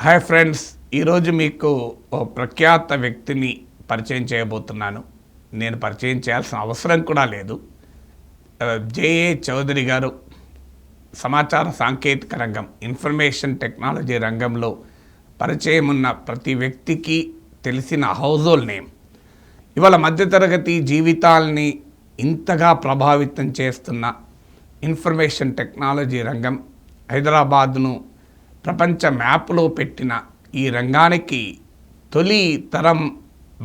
Hi friends, ఈరోజు మీకు ఓ ప్రఖ్యాత వ్యక్తిని పరిచయం చేయబోతున్నాను. నేను పరిచయం చేయాల్సిన అవసరం కూడా లేదు. J A Chowdary గారు సమాచార సాంకేతిక రంగం, ఇన్ఫర్మేషన్ టెక్నాలజీ రంగంలో పరిచయం ఉన్న ప్రతి వ్యక్తికి తెలిసిన హౌస్హోల్డ్ నేమ్. ఇవాళ మధ్యతరగతి జీవితాల్ని ఇంతగా ప్రభావితం చేస్తున్న ఇన్ఫర్మేషన్ టెక్నాలజీ రంగం, హైదరాబాద్ను ప్రపంచ మ్యాప్లో పెట్టిన ఈ రంగానికి తొలి తరం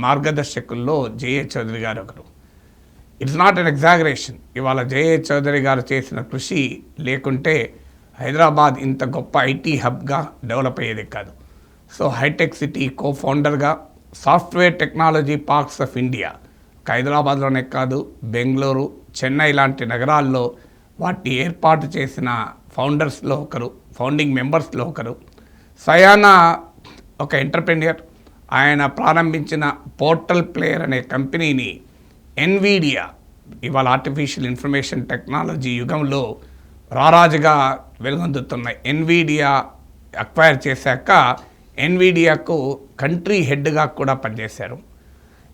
మార్గదర్శకుల్లో J A Chowdary గారు ఒకరు. It's not an exaggeration. ఇవాళ J A Chowdary గారు చేసిన కృషి లేకుంటే హైదరాబాద్ ఇంత గొప్ప ఐటీ హబ్గా డెవలప్ అయ్యేది కాదు. సో హైటెక్ సిటీ కో-ఫౌండర్గా software technology parks of India హైదరాబాద్లోనే కాదు, బెంగళూరు, చెన్నై లాంటి నగరాల్లో వాటి ఏర్పాటు చేసిన ఫౌండర్స్లో ఒకరు, ఫౌండింగ్ మెంబర్స్లో ఒకరు. స్వయాన ఒక ఎంటర్ప్రెన్యూర్. ఆయన ప్రారంభించిన పోర్టల్ ప్లేయర్ అనే కంపెనీని nvidia, ఇవాళ ఆర్టిఫిషియల్ ఇన్ఫర్మేషన్ టెక్నాలజీ యుగంలో రారాజుగా వెలుగొందుతున్న nvidia అక్వైర్ చేశాక nvidiaకు కంట్రీ హెడ్గా కూడా పనిచేశారు.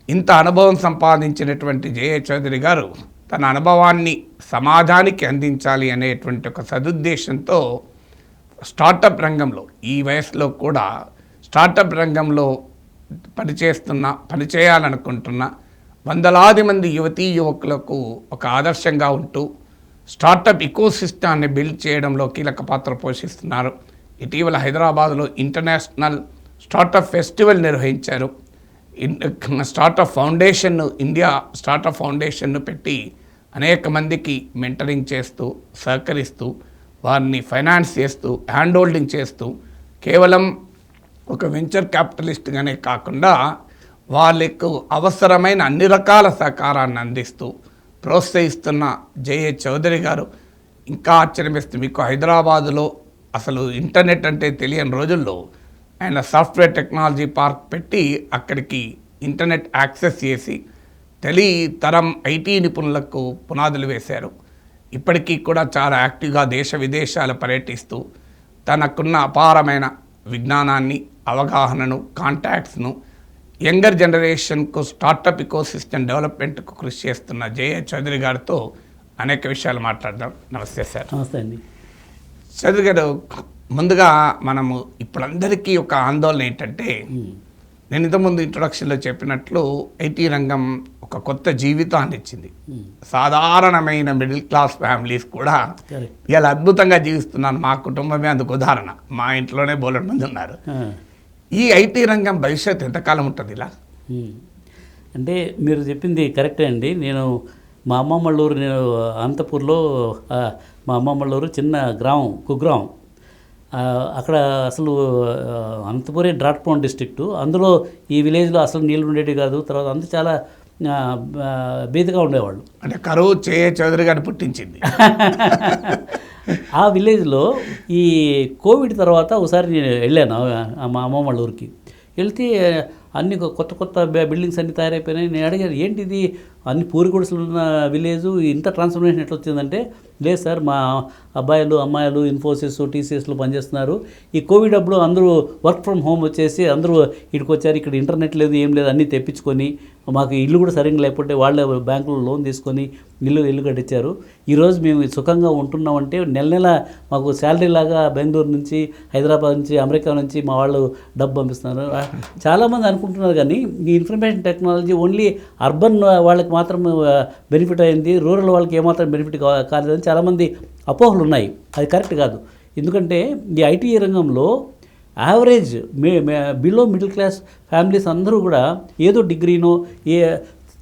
ఇంత అనుభవం సంపాదించినటువంటి J A Chowdary గారు తన అనుభవాన్ని సమాజానికి అందించాలి అనేటువంటి ఒక సదుద్దేశంతో స్టార్టప్ రంగంలో, ఈ వయసులో కూడా స్టార్టప్ రంగంలో పనిచేయాలనుకుంటున్న వందలాది మంది యువతీ యువకులకు ఒక ఆదర్శంగా ఉంటూ స్టార్టప్ ఇకోసిస్టాన్ని బిల్డ్ చేయడంలో కీలక పాత్ర పోషిస్తున్నారు. ఇటీవల హైదరాబాద్లో ఇంటర్నేషనల్ స్టార్టప్ ఫెస్టివల్ నిర్వహించారు. స్టార్టప్ ఫౌండేషన్ను, ఇండియా స్టార్టప్ ఫౌండేషన్ను పెట్టి అనేక మందికి మెంటరింగ్ చేస్తూ, సహకరిస్తూ, వారిని ఫైనాన్స్ చేస్తూ, హ్యాండ్ హోల్డింగ్ చేస్తూ, కేవలం ఒక వెంచర్ క్యాపిటలిస్ట్గానే కాకుండా వాళ్ళకు అవసరమైన అన్ని రకాల సహకారాన్ని అందిస్తూ ప్రోత్సహిస్తున్న J A Chowdary గారు ఇంకా ఆశ్చర్యమేస్తుంది. మీకు హైదరాబాదులో అసలు ఇంటర్నెట్ అంటే తెలియని రోజుల్లో ఆయన సాఫ్ట్వేర్ టెక్నాలజీ పార్క్ పెట్టి అక్కడికి ఇంటర్నెట్ యాక్సెస్ చేసి తరం ఐటీ నిపుణులకు పునాదులు వేశారు. ఇప్పటికీ కూడా చాలా యాక్టివ్గా దేశ విదేశాలు పర్యటిస్తూ తనకున్న అపారమైన విజ్ఞానాన్ని, అవగాహనను, కాంటాక్ట్స్ను యంగర్ జనరేషన్కు స్టార్టప్ ఇకోసిస్టమ్ డెవలప్మెంట్కు కృషి చేస్తున్న J A Chowdary గారితో అనేక విషయాలు మాట్లాడదాం. నమస్తే సార్. నమస్తే అండి. చౌదరి గారు, ముందుగా మనము ఇప్పుడందరికీ ఒక ఆందోళన ఏంటంటే, నేను ఇంతకుముందు ఇంట్రొడక్షన్లో చెప్పినట్లు ఐటీ రంగం ఒక కొత్త జీవితాన్ని ఇచ్చింది. సాధారణమైన మిడిల్ క్లాస్ ఫ్యామిలీస్ కూడా ఇలా అద్భుతంగా జీవిస్తున్నాను. మా కుటుంబమే అందుకు ఉదాహరణ. మా ఇంట్లోనే బోలెడు మంది ఉన్నారు. ఈ ఐటీ రంగం భవిష్యత్తు ఎంతకాలం ఉంటుంది ఇలా? అంటే మీరు చెప్పింది కరెక్టే అండి. నేను మా అమ్మమ్మళ్ళూరు, నేను అనంతపూర్లో, మా అమ్మమ్మళ్ళూరు చిన్న గ్రామం, కుగ్రామం. అక్కడ అసలు అనంతపురే డ్రాట్ ప్రోన్ డిస్ట్రిక్టు. అందులో ఈ విలేజ్లో అసలు నీళ్ళు ఉండేవి కాదు. తర్వాత అంతా చాలా బీదగా ఉండేవాళ్ళు. అంటే కరువు J A Chowdary గారిని పుట్టించింది. ఆ విలేజ్లో ఈ కోవిడ్ తర్వాత ఒకసారి నేను వెళ్ళాను మా అమ్మమ్మ వాళ్ళ ఊరికి. వెళ్తే అన్ని కొత్త కొత్త బిల్డింగ్స్ అన్నీ తయారైపోయినాయి. నేను అడిగాను, ఏంటిది అన్ని పూరి గుడిసెలు ఉన్న విలేజు ఇంత ట్రాన్స్ఫర్మేషన్ ఎట్లా వచ్చిందంటే, లేదు సార్, మా అబ్బాయిలు అమ్మాయిలు ఇన్ఫోసిస్, TCSలో పనిచేస్తున్నారు. ఈ కోవిడ్ అప్పుడు అందరూ వర్క్ ఫ్రమ్ హోమ్ వచ్చేసి అందరూ ఇక్కడికి వచ్చారు. ఇక్కడ ఇంటర్నెట్ లేదు, ఏం లేదు, అన్నీ తెప్పించుకొని, మాకు ఇల్లు కూడా సరిగ్గా లేకపోతే వాళ్ళే బ్యాంకులో లోన్ తీసుకొని ఇల్లు కట్టించారు. ఈరోజు మేము సుఖంగా ఉంటున్నామంటే నెల నెల మాకు శాలరీ లాగా బెంగళూరు నుంచి, హైదరాబాద్ నుంచి, అమెరికా నుంచి మా వాళ్ళు డబ్బు పంపిస్తున్నారు. చాలామంది అనుకుంటున్నారు కానీ ఈ ఇన్ఫర్మేషన్ టెక్నాలజీ ఓన్లీ అర్బన్ వాళ్ళకి మాత్రం బెనిఫిట్ అయింది, రూరల్ వాళ్ళకి ఏమాత్రం బెనిఫిట్ కాలేదని చాలామంది అపోహలు ఉన్నాయి. అది కరెక్ట్ కాదు. ఎందుకంటే ఈ ఐటీ రంగంలో average below middle class families అందరూ కూడా ఏదో డిగ్రీనో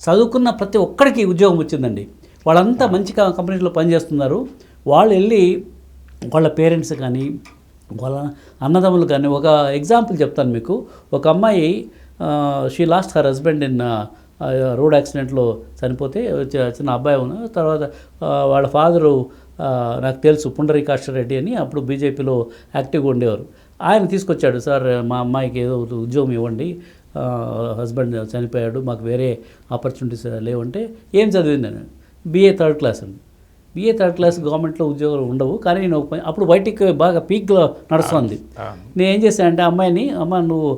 చదువుకున్న ప్రతి ఒక్కడికి ఉద్యోగం వచ్చిందండి. వాళ్ళంతా మంచి కంపెనీలో పనిచేస్తున్నారు. వాళ్ళు వెళ్ళి వాళ్ళ పేరెంట్స్ కానీ వాళ్ళ అన్నదమ్ములు కానీ, ఒక ఎగ్జాంపుల్ చెప్తాను మీకు. ఒక అమ్మాయి, she lost her husband in road యాక్సిడెంట్లో చనిపోతే, చిన్న అబ్బాయి ఉన్న తర్వాత వాళ్ళ ఫాదరు నాకు తెలుసు, పుండరీకాక్ష రెడ్డి అని, అప్పుడు బీజేపీలో యాక్టివ్గా ఉండేవారు. ఆయన తీసుకొచ్చాడు, సార్ మా అమ్మాయికి ఏదో ఉద్యోగం ఇవ్వండి, హస్బెండ్ చనిపోయాడు, మాకు వేరే ఆపర్చునిటీస్ లేవంటే, ఏం చదివింది నేను? BA 3rd క్లాస్ అండి. BA థర్డ్ క్లాస్ గవర్నమెంట్లో ఉద్యోగాలు ఉండవు. కానీ నేను అప్పుడు బయటికి బాగా పీక్లో నడుస్తుంది. నేను ఏం చేశానంటే అమ్మాయిని, అమ్మ నువ్వు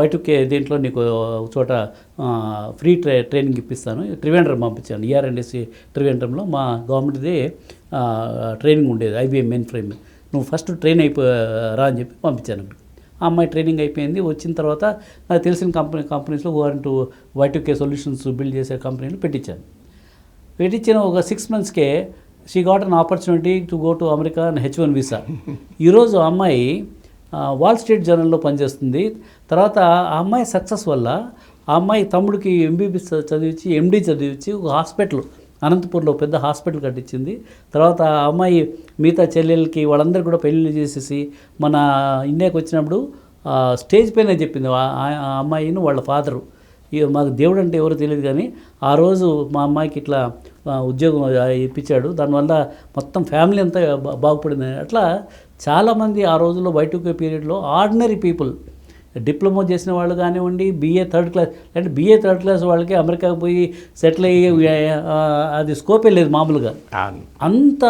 Y2K దీంట్లో నీకు ఒక చోట ఫ్రీ ట్రైనింగ్ ఇప్పిస్తాను, త్రివేంద్రం పంపించాను. ER&SC త్రివేంద్రంలో మా గవర్నమెంట్ది ట్రైనింగ్ ఉండేది, IBM మెయిన్ ఫ్రేమ్. నువ్వు ఫస్ట్ ట్రైన్ రా అని చెప్పి పంపించాను. ఆ అమ్మాయి ట్రైనింగ్ అయిపోయింది. వచ్చిన తర్వాత నాకు తెలిసిన కంపెనీస్లో Y2K సొల్యూషన్స్ బిల్డ్ చేసే కంపెనీలు పెట్టించిన ఒక 6 monthsకే she got an opportunity to go to America and H1 visa. ఈరోజు ఆ అమ్మాయి వాల్ స్ట్రీట్ జర్నల్లో పనిచేస్తుంది. తర్వాత ఆ అమ్మాయి సక్సెస్ వల్ల ఆ అమ్మాయి తమ్ముడికి MBBS చదివించి MD చదివించి ఒక హాస్పిటల్ అనంతపూర్లో పెద్ద హాస్పిటల్ కట్టించింది. తర్వాత ఆ అమ్మాయి మిగతా చెల్లెలకి వాళ్ళందరూ కూడా పెళ్ళిళ్ళు చేసేసి మన ఇండియాకి వచ్చినప్పుడు స్టేజ్ పైన చెప్పింది ఆ అమ్మాయిని వాళ్ళ ఫాదరు, మాకు దేవుడు అంటే ఎవరో తెలియదు కానీ ఆ రోజు మా అమ్మాయికి ఇట్లా ఉద్యోగం ఇప్పించాడు, దానివల్ల మొత్తం ఫ్యామిలీ అంతా బాగుపడింది. అట్లా చాలామంది ఆ రోజుల్లో Y2K పీరియడ్లో ఆర్డినరీ పీపుల్, డిప్లొమా చేసిన వాళ్ళు కానివ్వండి, BA థర్డ్ క్లాస్ అంటే BA థర్డ్ క్లాస్ వాళ్ళకి అమెరికాకు పోయి సెటిల్ అయ్యి అది స్కోపే లేదు మామూలుగా. అంత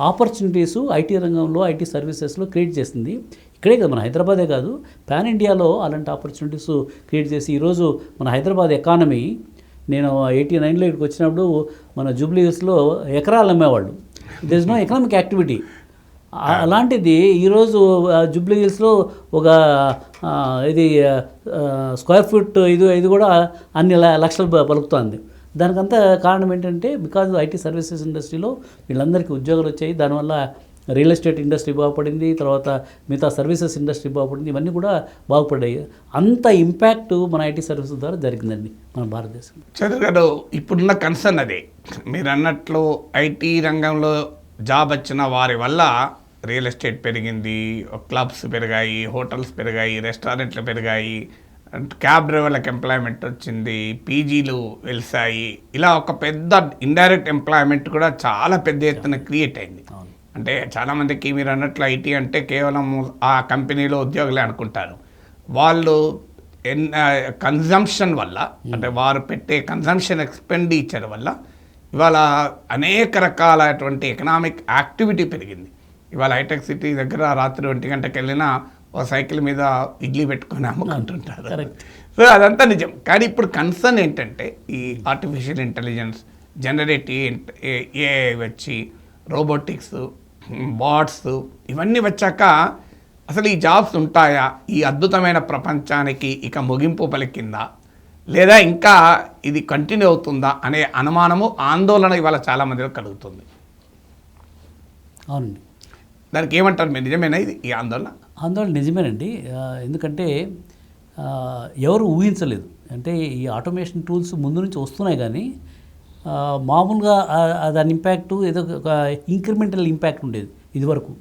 ఆపర్చునిటీస్ IT రంగంలో, IT సర్వీసెస్లో క్రియేట్ చేసింది. ఇక్కడే కదా, మన హైదరాబాదే కాదు, పాన్ ఇండియాలో అలాంటి ఆపర్చునిటీస్ క్రియేట్ చేసి ఈరోజు మన హైదరాబాద్ ఎకానమీ, నేను 89లో ఇక్కడికి వచ్చినప్పుడు మన జూబ్లీ హిల్స్లో ఎకరాలు అమ్మేవాళ్ళు, there is no economic activity. అలాంటిది ఈరోజు జూబ్లీ హిల్స్లో ఒక ఇది స్క్వేర్ ఫీట్ ఇది కూడా అన్ని లక్షలు పలుకుతుంది. దానికంతా కారణం ఏంటంటే బికాజ్ IT సర్వీసెస్ ఇండస్ట్రీలో వీళ్ళందరికీ ఉద్యోగాలు వచ్చాయి. దానివల్ల రియల్ ఎస్టేట్ ఇండస్ట్రీ బాగుపడింది, తర్వాత మిగతా సర్వీసెస్ ఇండస్ట్రీ బాగుపడింది, ఇవన్నీ కూడా బాగుపడ్డాయి. అంత ఇంపాక్ట్ మన IT సర్వీసెస్ ద్వారా జరిగిందండి మన భారతదేశం. చౌదరి గారు, ఇప్పుడున్న కన్సర్న్ అదే, మీరు అన్నట్లు IT రంగంలో జాబ్ వచ్చిన వారి వల్ల రియల్ ఎస్టేట్ పెరిగింది, క్లబ్స్ పెరిగాయి, హోటల్స్ పెరిగాయి, రెస్టారెంట్లు పెరిగాయి, క్యాబ్ డ్రైవర్లకు ఎంప్లాయ్మెంట్ వచ్చింది, పీజీలు వెలిసాయి. ఇలా ఒక పెద్ద ఇండైరెక్ట్ ఎంప్లాయ్మెంట్ కూడా చాలా పెద్ద ఎత్తున క్రియేట్ అయింది. అంటే చాలామందికి మీరు అన్నట్లు IT అంటే కేవలం ఆ కంపెనీలో ఉద్యోగులే అనుకుంటారు. వాళ్ళు కన్జంప్షన్ వల్ల, అంటే వారు పెట్టే కన్జంప్షన్ ఎక్స్పెండిచర్ వల్ల ఇవాళ అనేక రకాలైనటువంటి ఎకనామిక్ యాక్టివిటీ పెరిగింది. ఇవాళ హైటెక్ సిటీ దగ్గర రాత్రి 1 గంటకి వెళ్ళినా ఒక సైకిల్ మీద ఇడ్లీ పెట్టుకొని అమ్ముకుంటుంటారు. సో అదంతా నిజం. కానీ ఇప్పుడు కన్సర్న్ ఏంటంటే ఈ ఆర్టిఫిషియల్ ఇంటెలిజెన్స్, జనరేటివ్ AI వచ్చి, రోబోటిక్స్, బాట్స్ ఇవన్నీ వచ్చాక అసలు ఈ జాబ్స్ ఉంటాయా, ఈ అద్భుతమైన ప్రపంచానికి ఇక ముగింపు పలికిందా, లేదా ఇంకా ఇది కంటిన్యూ అవుతుందా అనే అనుమానము, ఆందోళన ఇవాళ చాలామందిలో కలుగుతుంది. అవునండి, దానికి ఏమంటారు మీరు? నిజమేనా ఇది ఈ ఆందోళన? ఆందోళన నిజమేనండి. ఎందుకంటే ఎవరు ఊహించలేదు. అంటే ఈ ఆటోమేషన్ టూల్స్ ముందు నుంచి వస్తున్నాయి కానీ మామూలుగా దాని ఇంపాక్టు ఏదో ఒక ఇంక్రిమెంటల్ ఇంపాక్ట్ ఉండేది ఇదివరకు.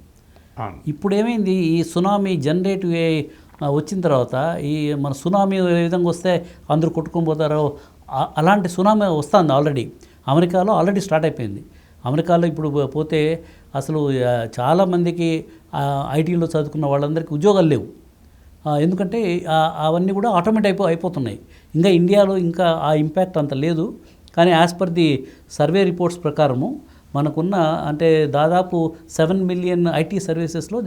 ఇప్పుడు ఏమైంది, ఈ సునామీ జనరేటివ్ AI వచ్చిన తర్వాత ఈ మన సునామీ ఏ విధంగా వస్తే అందరూ కొట్టుకొని పోతారో అలాంటి సునామీ వస్తుంది. అమెరికాలో ఆల్రెడీ స్టార్ట్ అయిపోయింది. అమెరికాలో ఇప్పుడు పోతే అసలు చాలామందికి ఐటీలో చదువుకున్న వాళ్ళందరికీ ఉద్యోగాలు లేవు. ఎందుకంటే అవన్నీ కూడా ఆటోమేట్ అయిపోతున్నాయి. ఇంకా ఇండియాలో ఇంకా ఆ ఇంపాక్ట్ అంత లేదు. కానీ as per the survey reports ప్రకారము మనకున్న అంటే దాదాపు 7 million IT సర్వీసెస్లో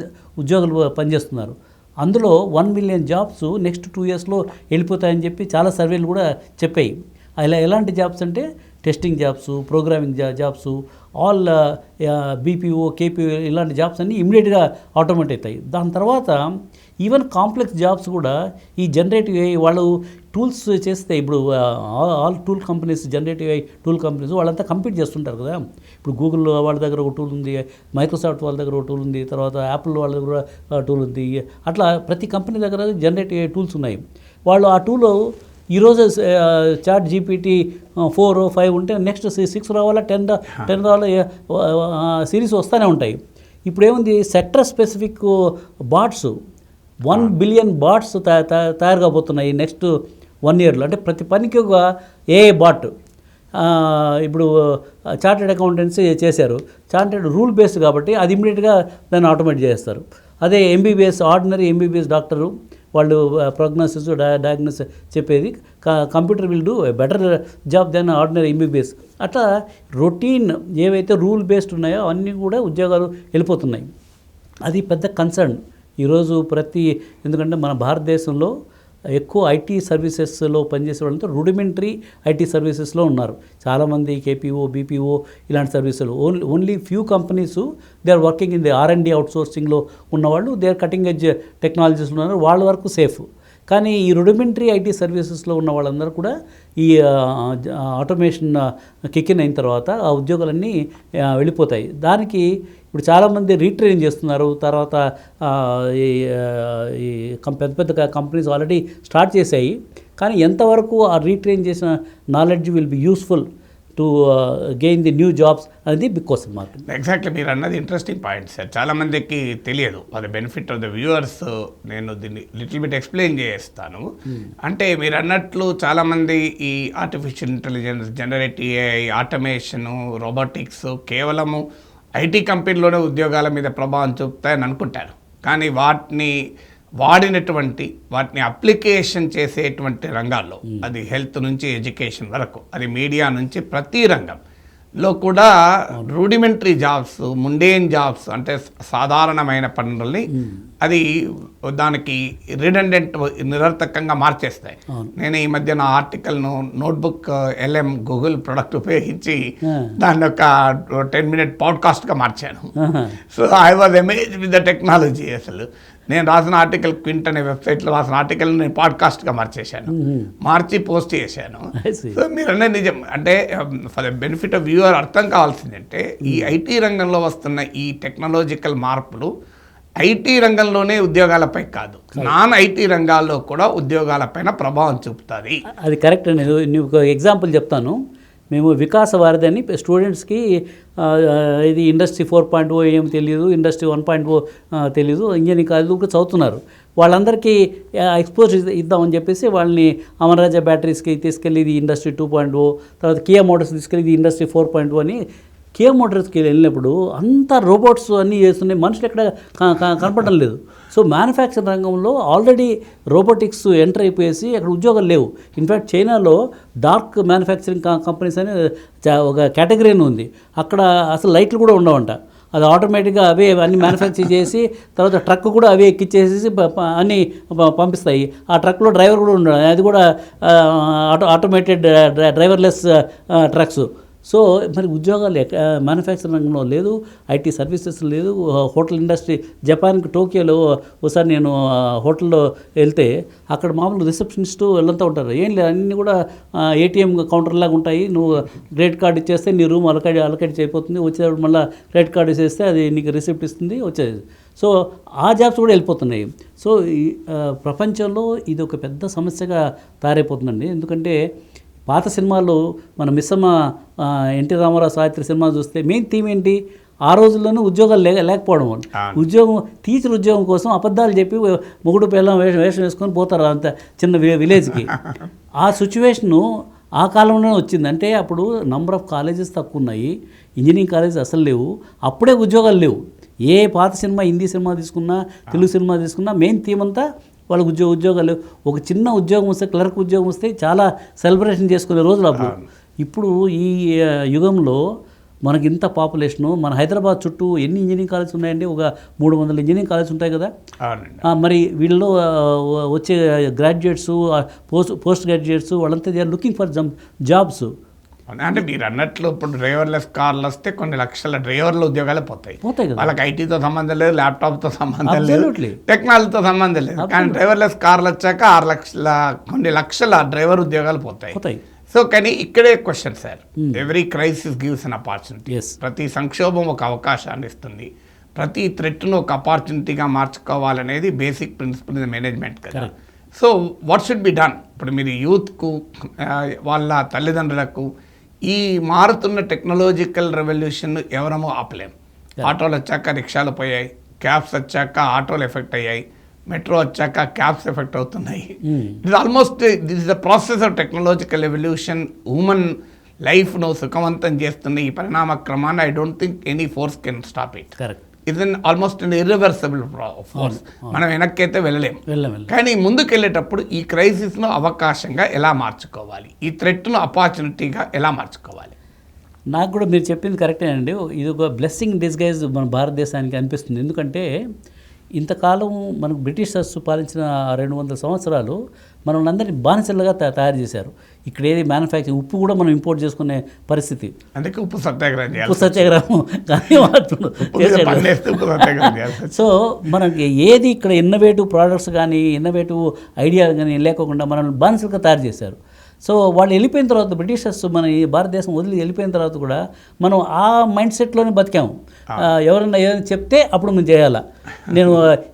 ఉద్యోగులు పనిచేస్తున్నారు. అందులో 1 million జాబ్స్ నెక్స్ట్ 2 yearsలో వెళ్ళిపోతాయని చెప్పి చాలా సర్వేలు కూడా చెప్పాయి. ఎలాంటి జాబ్స్ అంటే testing jobs, programming jobs, all BPO, KPO ఇలాంటి జాబ్స్ అన్నీ ఇమ్మీడియట్గా ఆటోమేట్ అవుతాయి. దాని తర్వాత ఈవెన్ కాంప్లెక్స్ జాబ్స్ కూడా ఈ జనరేటివ్ AI వాళ్ళు టూల్స్ చేస్తే, ఇప్పుడు all tool companies, generative AI tool companies వాళ్ళంతా కంపీట్ చేస్తుంటారు కదా. ఇప్పుడు గూగుల్ వాళ్ళ దగ్గర ఒక టూల్ ఉంది, మైక్రోసాఫ్ట్ వాళ్ళ దగ్గర ఒక టూల్ ఉంది, తర్వాత యాపిల్ వాళ్ళ దగ్గర టూల్ ఉంది. అట్లా ప్రతి కంపెనీ దగ్గర జనరేటివ్ AI టూల్స్ ఉన్నాయి. వాళ్ళు ఆ టూల్ ఈరోజు చాట్ GPT 4 or 5 ఉంటే నెక్స్ట్ 6 రావాలా, 10 రావాలా, సిరీస్ వస్తూనే ఉంటాయి. ఇప్పుడు ఏముంది, sector specific bots 1 billion bots తయారు కాబోతున్నాయి నెక్స్ట్ 1 yearలో. అంటే ప్రతి పనికి ఒక AI బాట్. ఇప్పుడు చార్టెడ్ అకౌంటెన్సీ చేశారు, చార్టెడ్ రూల్ బేస్డ్ కాబట్టి అది ఇమ్మీడియట్గా దాన్ని ఆటోమేట్ చేస్తారు. అదే MBBS, ఆర్డినరీ MBBS డాక్టరు వాళ్ళు ప్రోగ్నోసిస్ డయాగ్నోసిస్ చెప్పేది. Computer will do better job than ordinary MBBS. అట్లా రొటీన్ ఏవైతే రూల్ బేస్డ్ ఉన్నాయో అవన్నీ కూడా ఉద్యోగాలు వెళ్ళిపోతున్నాయి. అది పెద్ద కన్సర్న్ ఈరోజు ఎందుకంటే మన భారతదేశంలో ఎక్కువ ఐటీ సర్వీసెస్లో పనిచేసే వాళ్ళంతా రూడిమెంటరీ ఐటీ సర్వీసెస్లో ఉన్నారు. చాలామంది కేపీఓ, బీపీఓ ఇలాంటి సర్వీసులు. Only few companies they are working in the R&D అవుట్సోర్సింగ్లో ఉన్నవాళ్ళు, దే ఆర్ కటింగ్ ఎడ్జ్ టెక్నాలజీస్లో ఉన్నారు, వాళ్ళ వరకు సేఫ్. కానీ ఈ రూడిమెంటరీ ఐటీ సర్వీసెస్లో ఉన్న వాళ్ళందరూ కూడా ఈ ఆటోమేషన్ కిక్కిన్ అయిన తర్వాత ఆ ఉద్యోగాలన్నీ వెళ్ళిపోతాయి. దానికి ఇప్పుడు చాలామంది రీట్రైన్ చేస్తున్నారు. తర్వాత ఈ పెద్ద పెద్ద కంపెనీస్ ఆల్రెడీ స్టార్ట్ చేశాయి. కానీ ఎంతవరకు ఆ రీట్రైన్ చేసిన knowledge will be useful to gain the new jobs అనేది బిగ్ క్వశ్చన్ మార్క్. ఎగ్జాక్ట్లీ మీరు అన్నది ఇంట్రెస్టింగ్ పాయింట్ సార్. చాలామందికి తెలియదు, అది బెనిఫిట్ ఆఫ్ ద వ్యూవర్స్. నేను దీన్ని లిటిల్ బిట్ ఎక్స్ప్లెయిన్ చేస్తాను. అంటే మీరు అన్నట్లు చాలామంది ఈ artificial intelligence, generative AI, automation, robotics కేవలము ఐటీ కంపెనీలోనే ఉద్యోగాల మీద ప్రభావం చూపుతాయని అనుకుంటారు. కానీ వాటిని అప్లికేషన్ చేసేటువంటి రంగాల్లో, అది హెల్త్ నుంచి ఎడ్యుకేషన్ వరకు, అది మీడియా నుంచి ప్రతి రంగంలో కూడా రూడిమెంటరీ జాబ్స్, ముండేన్ జాబ్స్ అంటే సాధారణమైన పనులని అది దానికి రిడెండెంట్, నిరర్థకంగా మార్చేస్తాయి. నేను ఈ మధ్య నా ఆర్టికల్ను నోట్బుక్ LM గూగుల్ ప్రొడక్ట్ ఉపయోగించి దాన్ని ఒక 10-minute పాడ్కాస్ట్గా మార్చాను. So I was amazed with the technology. అసలు నేను రాసిన ఆర్టికల్ క్వింట్ అనే వెబ్సైట్లో రాసిన ఆర్టికల్ నేను పాడ్కాస్ట్గా మార్చి పోస్ట్ చేశాను. సో మీరు అనేది నిజం. అంటే for the benefit of viewer అర్థం కావాల్సిందంటే ఈ ఐటీ రంగంలో వస్తున్న ఈ టెక్నాలజికల్ మార్పులు ఐటీ రంగంలోనే ఉద్యోగాలపై కాదు, నాన్ ఐటీ రంగాల్లో కూడా ఉద్యోగాలపైన ప్రభావం చూపుతుంది. అది కరెక్ట్ అండి. నేను ఒక ఎగ్జాంపుల్ చెప్తాను. మేము వికాస వారధి అని స్టూడెంట్స్కి ఇది ఇండస్ట్రీ 4.0 ఏం తెలియదు, ఇండస్ట్రీ 1.0 తెలీదు, ఇంజనీరింగ్ కాలేజీలో కూడా చదువుతున్నారు. వాళ్ళందరికీ ఎక్స్పోజ్ ఇద్దామని చెప్పేసి వాళ్ళని అమరరాజా బ్యాటరీస్కి తీసుకెళ్ళి ఇది ఇండస్ట్రీ 2.0, తర్వాత కియా మోటార్స్ తీసుకెళ్ళి ఇది ఇండస్ట్రీ 4.0 అని. కియా మోటార్స్కి వెళ్ళినప్పుడు అంతా రోబోట్స్ అన్నీ చేస్తున్నాయి, మనుషులు ఎక్కడ కనపడడం లేదు. సో మ్యానుఫ్యాక్చరింగ్ రంగంలో ఆల్రెడీ రోబోటిక్స్ ఎంటర్ అయిపోయేసి అక్కడ ఉద్యోగాలు లేవు. ఇన్ఫ్యాక్ట్ చైనాలో డార్క్ మ్యానుఫ్యాక్చరింగ్ కంపెనీస్ అని ఒక కేటగిరీ ఉంది. అక్కడ అసలు లైట్లు కూడా ఉండవంట. అది ఆటోమేటిక్గా అవే అన్ని మ్యానుఫ్యాక్చర్ చేసి తర్వాత ట్రక్ కూడా అవే ఎక్కిచ్చేసి అన్నీ పంపిస్తాయి. ఆ ట్రక్లో డ్రైవర్ కూడా ఉండడు, అది కూడా ఆటోమేటెడ్ డ్రైవర్లెస్ ట్రక్స్. సో మరి ఉద్యోగాలు మ్యానుఫ్యాక్చరింగ్ రంగంలో లేదు, ఐటీ సర్వీసెస్ లేదు, హోటల్ ఇండస్ట్రీ. జపాన్కి టోక్యోలో ఒకసారి నేను హోటల్లో వెళ్తే అక్కడ మామూలు రిసెప్షనిస్టు వాళ్ళంతా ఉంటారు. ఏం లేదు, అన్నీ కూడా ATM కౌంటర్ లాగా ఉంటాయి. నువ్వు క్రెడిట్ కార్డు ఇచ్చేస్తే నీ రూమ్ అలకేట్ అయిపోతుంది. వచ్చేటప్పుడు మళ్ళీ క్రెడిట్ కార్డు ఇచ్చేస్తే అది నీకు రిసిప్ట్ ఇస్తుంది, వచ్చేది. సో ఆ జాబ్స్ కూడా వెళ్ళిపోతున్నాయి. సో ఈ ప్రపంచంలో ఇది ఒక పెద్ద సమస్యగా తయారైపోతుందండి. ఎందుకంటే పాత సినిమాలు మన మిస్సమ్మ ఎన్టీ రామారావు సావిత్రి సినిమా చూస్తే మెయిన్ థీమ్ ఏంటి? ఆ రోజుల్లోనూ ఉద్యోగాలు లేకపోవడం. టీచర్ ఉద్యోగం కోసం అబద్ధాలు చెప్పి మొగుడు పిల్లలు వేషం వేసుకొని పోతారు అంత చిన్న విలేజ్కి. ఆ సిచ్యువేషను ఆ కాలంలోనే వచ్చింది. అంటే అప్పుడు నంబర్ ఆఫ్ కాలేజెస్ తక్కువ ఉన్నాయి, ఇంజనీరింగ్ కాలేజెస్ అసలు లేవు, అప్పుడే ఉద్యోగాలు లేవు. ఏ పాత సినిమా, హిందీ సినిమా తీసుకున్నా, తెలుగు సినిమా తీసుకున్నా మెయిన్ థీమ్ అంతా వాళ్ళకు ఉద్యోగాలు. ఒక చిన్న ఉద్యోగం వస్తే, క్లర్క్ ఉద్యోగం వస్తే చాలా సెలబ్రేషన్ చేసుకునే రోజులు అప్పుడు. ఇప్పుడు ఈ యుగంలో మనకి ఇంత పాపులేషను, మన హైదరాబాద్ చుట్టూ ఎన్ని ఇంజనీరింగ్ కాలేజెస్ ఉన్నాయండి? ఒక 300 ఇంజనీరింగ్ కాలేజెస్ ఉంటాయి కదా. మరి వీళ్ళలో వచ్చే గ్రాడ్యుయేట్స్, పోస్ట్ గ్రాడ్యుయేట్స్ వాళ్ళంతా they are looking for jobs. అంటే మీరు అన్నట్లు ఇప్పుడు డ్రైవర్లెస్ కార్లు వస్తే కొన్ని లక్షల డ్రైవర్ల ఉద్యోగాలు పోతాయి. వాళ్ళకి ఐటీతో సంబంధం లేదు, ల్యాప్టాప్తో సంబంధం లేదు, టెక్నాలజీతో సంబంధం లేదు. కానీ డ్రైవర్లెస్ కార్లు వచ్చాక 6 లక్షల కొన్ని లక్షల డ్రైవర్ ఉద్యోగాలు పోతాయి. సో కానీ ఇక్కడే question sir, every crisis gives an opportunity. ప్రతి సంక్షోభం ఒక అవకాశాన్ని ఇస్తుంది, ప్రతి థ్రెట్ను ఒక ఆపర్చునిటీగా మార్చుకోవాలనేది బేసిక్ ప్రిన్సిపల్ ఇన్ మేనేజ్మెంట్ కదా. So what should be done? ఇప్పుడు మీరు యూత్కు, వాళ్ళ తల్లిదండ్రులకు ఈ మారుతున్న టెక్నాలజికల్ రెవల్యూషన్ ఎవరమో ఆపలేము. ఆటోలు వచ్చాక రిక్షాలు పోయాయి, క్యాబ్స్ వచ్చాక ఆటోలు ఎఫెక్ట్ అయ్యాయి, మెట్రో వచ్చాక క్యాబ్స్ ఎఫెక్ట్ అవుతున్నాయి. It's almost this is the process of technological evolution. Human లైఫ్ను సుఖవంతం చేస్తున్న ఈ పరిణామ క్రమాన్ని I don't think any force can stop it. ఇది ఆల్మోస్ట్ ఇర్రివర్సబుల్ ఫోర్స్. మనం వెనక్కైతే వెళ్ళలేం. కానీ ముందుకెళ్ళేటప్పుడు ఈ క్రైసిస్ను అవకాశంగా ఎలా మార్చుకోవాలి, ఈ థ్రెట్ను ఆపర్చునిటీగా ఎలా మార్చుకోవాలి? నాకు కూడా మీరు చెప్పింది కరెక్టేనండి. ఇది ఒక బ్లెస్సింగ్ డిస్గైజ్ మన భారతదేశానికి అనిపిస్తుంది. ఎందుకంటే ఇంతకాలం మనకు బ్రిటిషర్స్ పాలించిన 200 సంవత్సరాలు మనల్ని అందరినీ బానిసలుగా తయారు చేశారు. ఇక్కడ ఏది మ్యానుఫ్యాక్చరింగ్, ఉప్పు కూడా మనం ఇంపోర్ట్ చేసుకునే పరిస్థితి. అందుకే ఉప్పు సత్యాగ్రహం కానీ సో మనకి ఏది ఇక్కడ ఇన్నోవేటివ్ ప్రోడక్ట్స్ కానీ ఇన్నోవేటివ్ ఐడియా కానీ లేకుండా మనల్ని బానిసలుగా తయారు చేశారు. సో వాళ్ళు వెళ్ళిపోయిన తర్వాత, బ్రిటిషర్స్ మన ఈ భారతదేశం వదిలి వెళ్ళిపోయిన తర్వాత కూడా మనం ఆ మైండ్ సెట్లోనే బతికాము. ఎవరన్నా ఏదైనా చెప్తే అప్పుడు మేము చేయాలా. నేను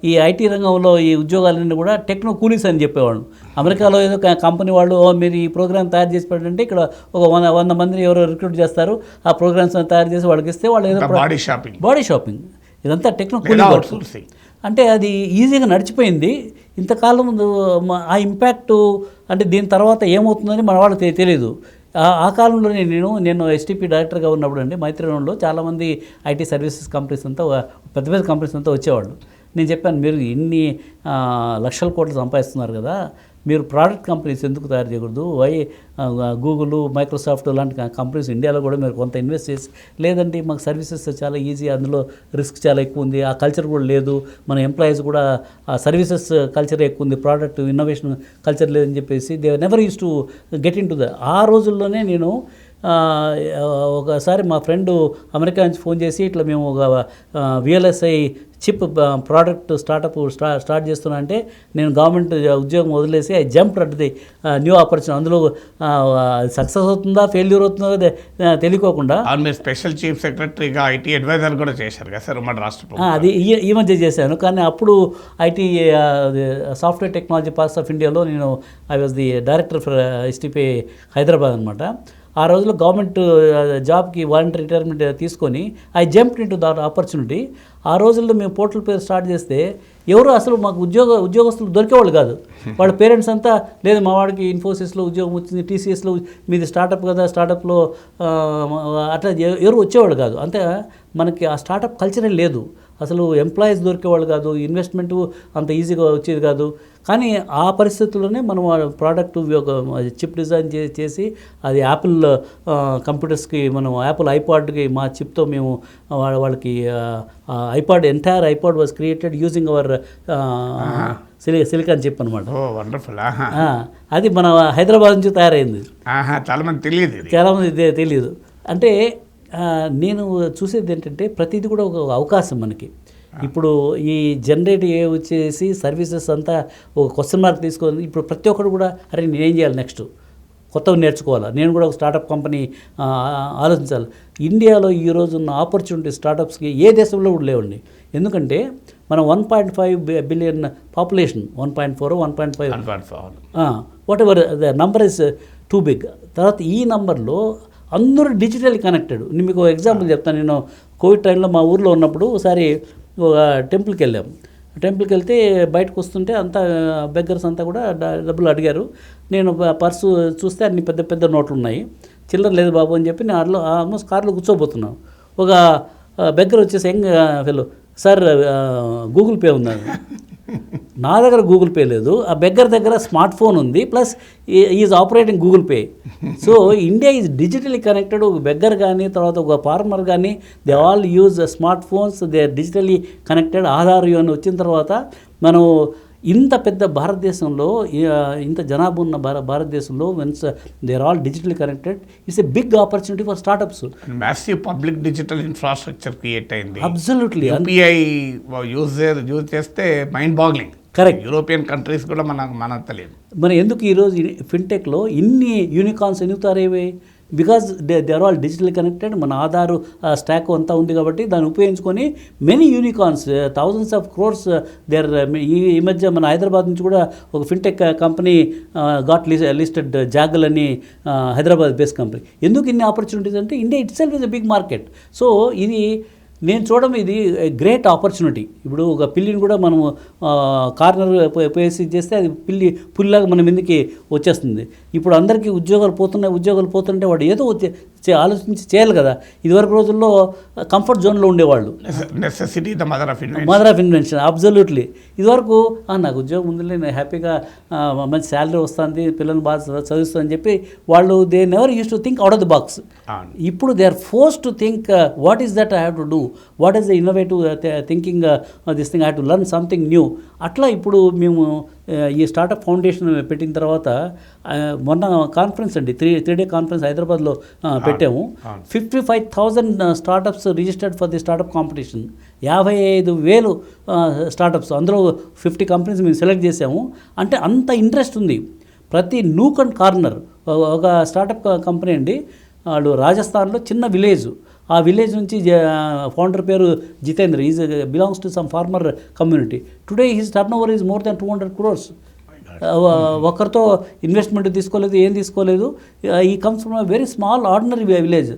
ఈ ఐటీ రంగంలో ఈ ఉద్యోగాలన్నీ కూడా టెక్నో కూలీస్ అని చెప్పేవాళ్ళు. అమెరికాలో ఏదో కంపెనీ వాళ్ళు మీరు ఈ ప్రోగ్రామ్ తయారు చేసి పెట్టంటే ఇక్కడ ఒక 100 మందిని ఎవరో రిక్రూట్ చేస్తారు. ఆ ప్రోగ్రామ్స్ తయారు చేసి వాళ్ళకి ఇస్తే వాళ్ళు ఏదో బాడీ షాపింగ్ ఇదంతా టెక్నో కూలీ అంటే అది ఈజీగా నడిచిపోయింది. ఇంతకాలం ఆ ఇంపాక్టు అంటే దీని తర్వాత ఏమవుతుందని మన వాళ్ళకి తెలియదు. ఆ కాలంలోనే నేను ఎస్టీపీ డైరెక్టర్గా ఉన్నప్పుడు అండి మైత్రివనంలో చాలామంది ఐటీ సర్వీసెస్ కంపెనీస్ అంతా పెద్ద పెద్ద కంపెనీస్ అంతా వచ్చేవాళ్ళు. నేను చెప్పాను, మీరు ఇన్ని లక్షల కోట్లు సంపాదిస్తున్నారు కదా, మీరు ప్రోడక్ట్ కంపెనీస్ ఎందుకు తయారు చేయకూడదు? గూగుల్, మైక్రోసాఫ్ట్ లాంటి కంపెనీస్ ఇండియాలో కూడా మీరు కొంత ఇన్వెస్ట్ చేసి, లేదంటే మాకు సర్వీసెస్ చాలా ఈజీ, అందులో రిస్క్ చాలా ఎక్కువ ఉంది, ఆ కల్చర్ కూడా లేదు, మన ఎంప్లాయీస్ కూడా ఆ సర్వీసెస్ కల్చర్ ఎక్కువ ఉంది, ప్రోడక్ట్ ఇన్నోవేషన్ కల్చర్ లేదని చెప్పేసి they never use to get in to ఆ రోజుల్లోనే నేను ఒకసారి మా ఫ్రెండు అమెరికా నుంచి ఫోన్ చేసి ఇట్లా మేము ఒక vlsi చిప్ ప్రోడక్ట్ స్టార్ట్ చేస్తున్నా అంటే, నేను గవర్నమెంట్ ఉద్యోగం వదిలేసి I jumped at the new opportunity. అందులో సక్సెస్ అవుతుందా ఫెయిల్యూర్ అవుతుందో తెలియకోకుండా స్పెషల్ చీఫ్ సెక్రటరీగా ఐటీ అడ్వైజర్ కూడా చేశారు కదా సార్ మన రాష్ట్ర. అది ఈ మధ్య చేశాను. కానీ అప్పుడు IT software technology parks of ఇండియాలో నేను I was the director for STP Hyderabad అనమాట. ఆ రోజుల్లో గవర్నమెంట్ జాబ్కి వాలంటీర్ రిటైర్మెంట్ తీసుకొని I jumped into that opportunity. ఆ రోజుల్లో మేము పోర్టల్ పేరు స్టార్ట్ చేస్తే ఎవరు అసలు మాకు ఉద్యోగస్తులు దొరికేవాళ్ళు కాదు. వాళ్ళ పేరెంట్స్ అంతా, లేదు మా వాడికి ఇన్ఫోసిస్లో ఉద్యోగం వచ్చింది, టీసీఎస్లో మీది స్టార్టప్ కదా, స్టార్టప్లో అట్లా ఎవరు వచ్చేవాళ్ళు కాదు. అంతే మనకి ఆ స్టార్టప్ కల్చరే లేదు. అసలు ఎంప్లాయీస్ దొరికేవాళ్ళు కాదు, ఇన్వెస్ట్మెంట్ అంత ఈజీగా వచ్చేది కాదు. కానీ ఆ పరిస్థితుల్లోనే మనం ప్రోడక్ట్ ఒక చిప్ డిజైన్ చేసి అది యాపిల్ కంప్యూటర్స్కి, మనం యాపిల్ ఐపాడ్కి మా చిప్తో మేము వాళ్ళకి iPod, entire iPod was created using hour silicon chip అనమాట. అది మన హైదరాబాద్ నుంచి తయారైంది. చాలామంది తెలియదు. అంటే నేను చూసేది ఏంటంటే ప్రతిదీ కూడా ఒక అవకాశం మనకి. ఇప్పుడు ఈ జనరేట్ వచ్చేసి సర్వీసెస్ అంతా ఒక క్వశ్చన్ మార్క్ తీసుకొని ఇప్పుడు ప్రతి ఒక్కరు కూడా అరే నేనేం చేయాలి, నెక్స్ట్ కొత్తవి నేర్చుకోవాలా, నేను కూడా ఒక స్టార్టప్ కంపెనీ ఆలోచించాలి. ఇండియాలో ఈరోజు ఉన్న ఆపర్చునిటీ స్టార్టప్స్కి ఏ దేశంలో కూడా లేవండి. ఎందుకంటే మనం 1.5 billion population, 1.4 1.5 whatever the number is too big. తర్వాత ఈ నంబర్లో అందరూ డిజిటల్లీ కనెక్టెడ్. నేను మీకు ఎగ్జాంపుల్ చెప్తాను. నేను కోవిడ్ టైంలో మా ఊర్లో ఉన్నప్పుడు ఒకసారి ఒక టెంపుల్కి వెళ్ళాము. టెంపుల్కి వెళ్తే బయటకు వస్తుంటే అంతా బెగ్గర్స్ అంతా కూడా డబ్బులు అడిగారు. నేను పర్సు చూస్తే అన్ని పెద్ద పెద్ద నోట్లు ఉన్నాయి. చిల్లర లేదు బాబు అని చెప్పి నేను ఆల్మోస్ట్ కార్లో కూర్చోబోతున్నాను. ఒక బెగ్గర్ వచ్చేసి ఫెలో, సార్ గూగుల్ పే ఉందని. నా దగ్గర గూగుల్ పే లేదు, ఆ బెగ్గర్ దగ్గర స్మార్ట్ ఫోన్ ఉంది, plus is operating Google Pay. So India is digitally connected. ఒక బెగ్గర్ కానీ తర్వాత ఒక ఫార్మర్ కానీ they all use smart phones, they are digitally connected. Aadhaar అని వచ్చిన తర్వాత మనం ఇంత పెద్ద భారతదేశంలో, ఇంత జనాభా ఉన్న భారతదేశంలో once they are all digitally connected, it's a big opportunity for startups. Massive public digital infrastructure create అయింది. అబ్సల్యూట్లీ. యూపీఐ యూజ్ చేస్తే mind boggling. Correct. European countries కూడా మనకు తెలియదు. మరి ఎందుకు ఈరోజు ఫిన్టెక్లో ఇన్ని యూనికార్న్స్ ఎందుకు తయారయ్యాయి? Because they are all digital connected. మన ఆధార్ స్టాక్ అంతా ఉంది కాబట్టి దాన్ని ఉపయోగించుకొని many unicorns, thousands of crores there. ఈ మధ్య మన హైదరాబాద్ నుంచి కూడా ఒక fintech company got listed, Zaggle అని హైదరాబాద్ బేస్డ్ కంపెనీ. ఎందుకు ఇన్ని ఆపర్చునిటీస్ అంటే India itself is a big market. So ఇది నేను చూడడం ఇది గ్రేట్ ఆపర్చునిటీ. ఇప్పుడు ఒక పిల్లిని కూడా మనము కార్నర్ పేసి చేస్తే అది పుల్లిలాగా మన మీదకి వచ్చేస్తుంది. ఇప్పుడు అందరికీ ఉద్యోగాలు పోతుంటే వాడు ఏదో ఆలోచించి చేయాలి కదా. ఇదివరకు రోజుల్లో కంఫర్ట్ జోన్లో ఉండేవాళ్ళు. Necessity the mother of invention. Absolutely. ఇదివరకు నాకు ఉద్యోగం ఉందిలే, నేను హ్యాపీగా మంచి శాలరీ వస్తుంది, పిల్లల్ని బాగా చదివిస్తుంది అని చెప్పి వాళ్ళు they never use to think out of the box. ఇప్పుడు they are force to think what is that I have to do, what is the innovative thinking this thing I have to learn something new. అట్లా ఇప్పుడు మేము ఈ startup foundation పెట్టిన తర్వాత మొన్న conference అండి, three day conference హైదరాబాద్లో పెట్టాము. 55,000 startups registered for the startup competition. 55,000 startups, అందులో 50 కంపెనీస్ మేము సెలెక్ట్ చేసాము. అంటే అంత ఇంట్రెస్ట్ ఉంది. ప్రతి నూక్ అండ్ కార్నర్ ఒక స్టార్టప్ కంపెనీ అండి, వాళ్ళు రాజస్థాన్లో చిన్న విలేజ్, ఆ విలేజ్ నుంచి ఫౌండర్ పేరు Jitendra, is belongs to some farmer community. Today his turn over is more than 200 crores. ఒకరితో ఇన్వెస్ట్మెంట్ తీసుకోలేదు, ఏం తీసుకోలేదు. He comes from very small ordinary village.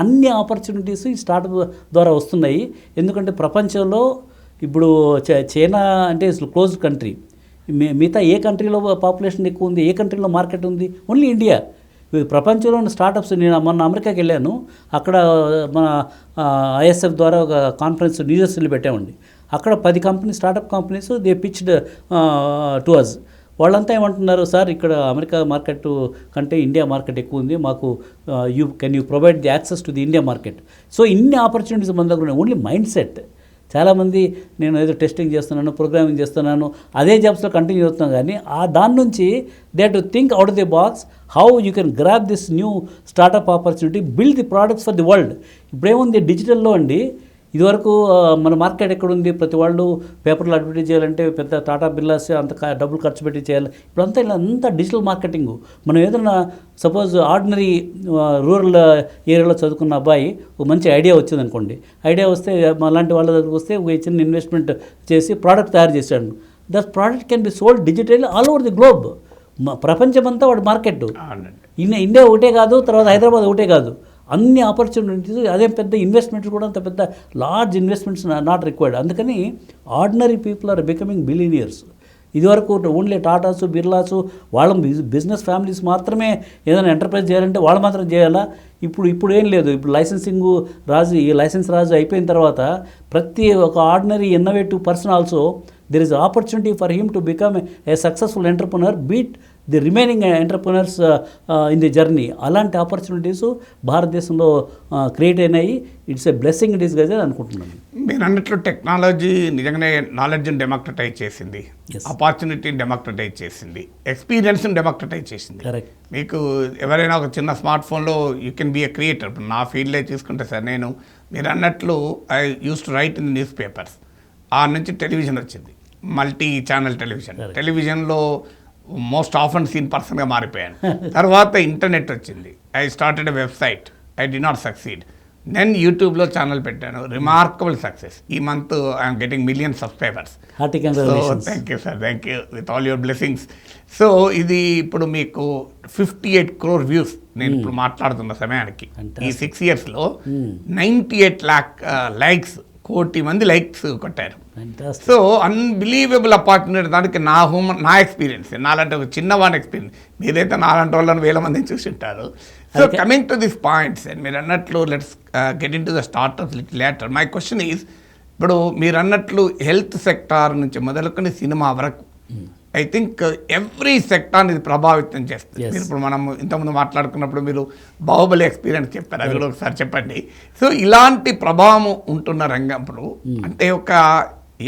అన్ని ఆపర్చునిటీస్ ఈ స్టార్టప్ ద్వారా వస్తున్నాయి. ఎందుకంటే ప్రపంచంలో ఇప్పుడు చైనా అంటే క్లోజ్డ్ కంట్రీ, మిగతా ఏ కంట్రీలో పాపులేషన్ ఎక్కువ ఉంది, ఏ కంట్రీలో మార్కెట్ ఉంది? Only India. ప్రపంచంలోని స్టార్టప్స్, నేను మొన్న అమెరికాకి వెళ్ళాను, అక్కడ మన ఐఎస్ఎఫ్ ద్వారా ఒక కాన్ఫరెన్స్ న్యూజెర్సీలో పెట్టామండి. అక్కడ 10 company startup companies they pitched to us. వాళ్ళంతా ఏమంటున్నారు, సార్ ఇక్కడ అమెరికా మార్కెట్ కంటే ఇండియా మార్కెట్ ఎక్కువ ఉంది, మాకు can you provide the access to the India market. So ఇన్ని ఆపర్చునిటీస్ మన దగ్గర ఉన్నాయి. Only mind set. చాలామంది నేను ఏదో టెస్టింగ్ చేస్తున్నాను, ప్రోగ్రామింగ్ చేస్తున్నాను, అదే జాబ్స్లో కంటిన్యూ అవుతున్నాను, కానీ దాని నుంచి they to think out of the box, how you can grab this new startup opportunity, build the products for the world. ఇప్పుడేముంది డిజిటల్లో అండి, ఇదివరకు మన మార్కెట్ ఎక్కడుంది, ప్రతి వాళ్ళు పేపర్లో అడ్వర్టైజ్ చేయాలంటే పెద్ద టాటా బిర్లాస్ అంత డబ్బులు ఖర్చు పెట్టి చేయాలి. ఇప్పుడంతా ఇలా అంతా డిజిటల్ మార్కెటింగ్. మనం ఏదైనా సపోజ్ ఆర్డినరీ రూరల్ ఏరియాలో చదువుకున్న అబ్బాయి ఒక మంచి ఐడియా వచ్చింది అనుకోండి, ఐడియా వస్తే అలాంటి వాళ్ళ దగ్గరికి వస్తే ఒక చిన్న ఇన్వెస్ట్మెంట్ చేసి ప్రోడక్ట్ తయారు చేశాడు. That product can be sold digital all over the globe. ప్రపంచమంతా వాడి మార్కెట్. ఇండియా ఒకటే కాదు, తర్వాత హైదరాబాద్ ఒకటే కాదు, అన్ని ఆపర్చునిటీస్. అదే పెద్ద ఇన్వెస్ట్మెంట్స్ కూడా అంత పెద్ద లార్జ్ ఇన్వెస్ట్మెంట్స్ నాట్ రిక్వైర్డ్. అందుకని ordinary people are becoming billionaires. ఇదివరకు ఓన్లీ టాటాసు, బిర్లాసు, వాళ్ళ బిజినెస్ ఫ్యామిలీస్ మాత్రమే ఏదైనా ఎంటర్ప్రైజ్ చేయాలంటే వాళ్ళు మాత్రం చేయాలా. ఇప్పుడు ఏం లేదు. ఇప్పుడు లైసెన్సింగ్ రాజు, ఈ లైసెన్స్ రాజు అయిపోయిన తర్వాత ప్రతి ఒక ordinary innovative person also there is opportunity for him to become a successful entrepreneur, beat the remaining entrepreneurs in the journey. అలాంటి ఆపర్చునిటీస్ భారతదేశంలో క్రియేట్ అయినాయి. It's a blessing it is గజ్ అనుకుంటున్నాను. మీరు అన్నట్లు టెక్నాలజీ నిజంగానే నాలెడ్జ్ని డెమోక్రటైజ్ చేసింది, ఆపర్చునిటీని డెమోక్రటైజ్ చేసింది, ఎక్స్పీరియన్స్ని డెమోక్రటైజ్ చేసింది. కరెక్ట్. మీకు ఎవరైనా ఒక చిన్న స్మార్ట్ ఫోన్లో you can be a creator. ఇప్పుడు నా ఫీల్డ్లో చూసుకుంటే సార్, మీరు అన్నట్లు I use to write in news papers. ఆ నుంచి టెలివిజన్ వచ్చింది, మల్టీ ఛానల్ టెలివిజన్లో మోస్ట్ ఆఫన్ సీన్ పర్సన్గా మారిపోయాను. తర్వాత ఇంటర్నెట్ వచ్చింది, I started a website, I did not succeed. నేను యూట్యూబ్లో ఛానల్ పెట్టాను, రిమార్కబుల్ సక్సెస్. ఈ month I'm getting million subscribers. So thank you sir, thank you with all your blessings. So ఇది ఇప్పుడు మీకు 58 crore వ్యూస్ నేను ఇప్పుడు మాట్లాడుతున్న సమయానికి. ఈ 6 yearsలో 98 lakh లైక్స్, 1 కోటి మంది లైక్స్ కొట్టారు. So unbelievable opportunity. దానికి నా ఎక్స్పీరియన్స్, నాలాంటి ఒక చిన్నవాడి ఎక్స్పీరియన్స్. మీరైతే నాలాంటి వాళ్ళని 1000 మందిని చూసి ఉంటారు. So coming to this points, and మీరు అన్నట్లు let's get in to the startups little later. My question is, ఇప్పుడు మీరు అన్నట్లు హెల్త్ సెక్టార్ నుంచి మొదలుకొని సినిమా వరకు ఐ థింక్ ఎవ్రీ సెక్టార్ని ఇది ప్రభావితం చేస్తుంది. మీరు ఇప్పుడు మనం ఇంతకుముందు మాట్లాడుకున్నప్పుడు మీరు బాహుబలి ఎక్స్పీరియన్స్ చెప్పారు, అది కూడా ఒకసారి చెప్పండి. సో ఇలాంటి ప్రభావం ఉంటున్న రంగంలో అంటే ఒక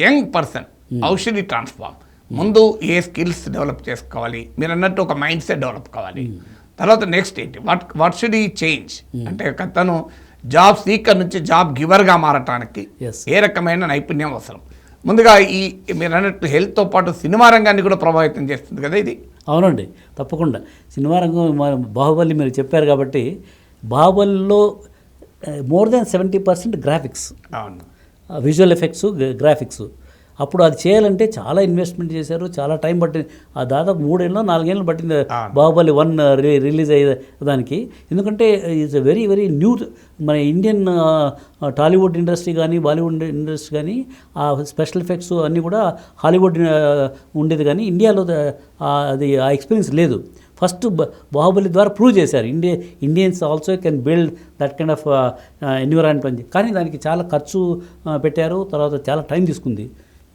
యంగ్ పర్సన్ హౌ షుడ్ ఈ ట్రాన్స్ఫార్మ్? ముందు ఏ స్కిల్స్ డెవలప్ చేసుకోవాలి? మీరు అన్నట్టు ఒక మైండ్ సెట్ డెవలప్ కావాలి. తర్వాత నెక్స్ట్ ఏంటి, వాట్ షుడ్ ఈ చేంజ్? అంటే తను జాబ్ సీకర్ నుంచి జాబ్ గివర్గా మారటానికి ఏ రకమైన నైపుణ్యం అవసరం? ముందుగా ఈ మీరు అన్నట్టు హెల్త్తో పాటు సినిమా రంగాన్ని కూడా ప్రభావితం చేస్తుంది కదా ఇది. అవునండి, తప్పకుండా. సినిమా రంగం బాహుబలి మీరు చెప్పారు కాబట్టి, బాహుబలిలో మోర్ దాన్ 70% గ్రాఫిక్స్, అవును, విజువల్ ఎఫెక్ట్స్, గ్రాఫిక్స్. అప్పుడు అది చేయాలంటే చాలా ఇన్వెస్ట్మెంట్ చేశారు, చాలా టైం పట్టింది. దాదాపు 3 ఏళ్ళు 4 ఏళ్ళు పట్టింది బాహుబలి 1 రిలీజ్ అయ్యే దానికి. ఎందుకంటే is a very very new. మన ఇండియన్ టాలీవుడ్ ఇండస్ట్రీ కానీ బాలీవుడ్ ఇండస్ట్రీ కానీ ఆ స్పెషల్ ఎఫెక్ట్స్ అన్నీ కూడా హాలీవుడ్ ఉండేది, కానీ ఇండియాలో అది ఆ ఎక్స్పీరియన్స్ లేదు. ఫస్ట్ బాహుబలి ద్వారా ప్రూవ్ చేశారు Indians also can build that kind of environment. కానీ దానికి చాలా ఖర్చు పెట్టారు, తర్వాత చాలా టైం తీసుకుంది.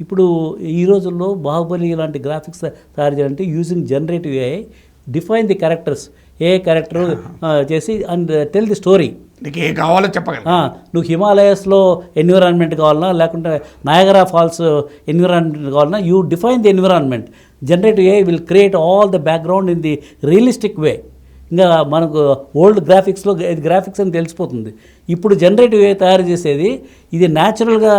ఇప్పుడు ఈ రోజుల్లో బాహుబలి ఇలాంటి గ్రాఫిక్స్ తయారు చేయాలంటే using generative AI, define the characters, ఏ క్యారెక్టర్ చేసి అండ్ టెల్ ది స్టోరీ. నీకు ఏ కావాలో చెప్పగలరు. నువ్వు హిమాలయస్లో ఎన్విరాన్మెంట్ కావాలన్నా, లేకుంటే నయాగరా ఫాల్స్ ఎన్విరాన్మెంట్ కావాలన్నా, you define the environment. Generative AI will create all the background in the realistic way. ఇంకా మనకు ఓల్డ్ గ్రాఫిక్స్లో ఇది గ్రాఫిక్స్ అని తెలిసిపోతుంది. ఇప్పుడు జనరేటివ్ ఏ తయారు చేసేది ఇది న్యాచురల్గా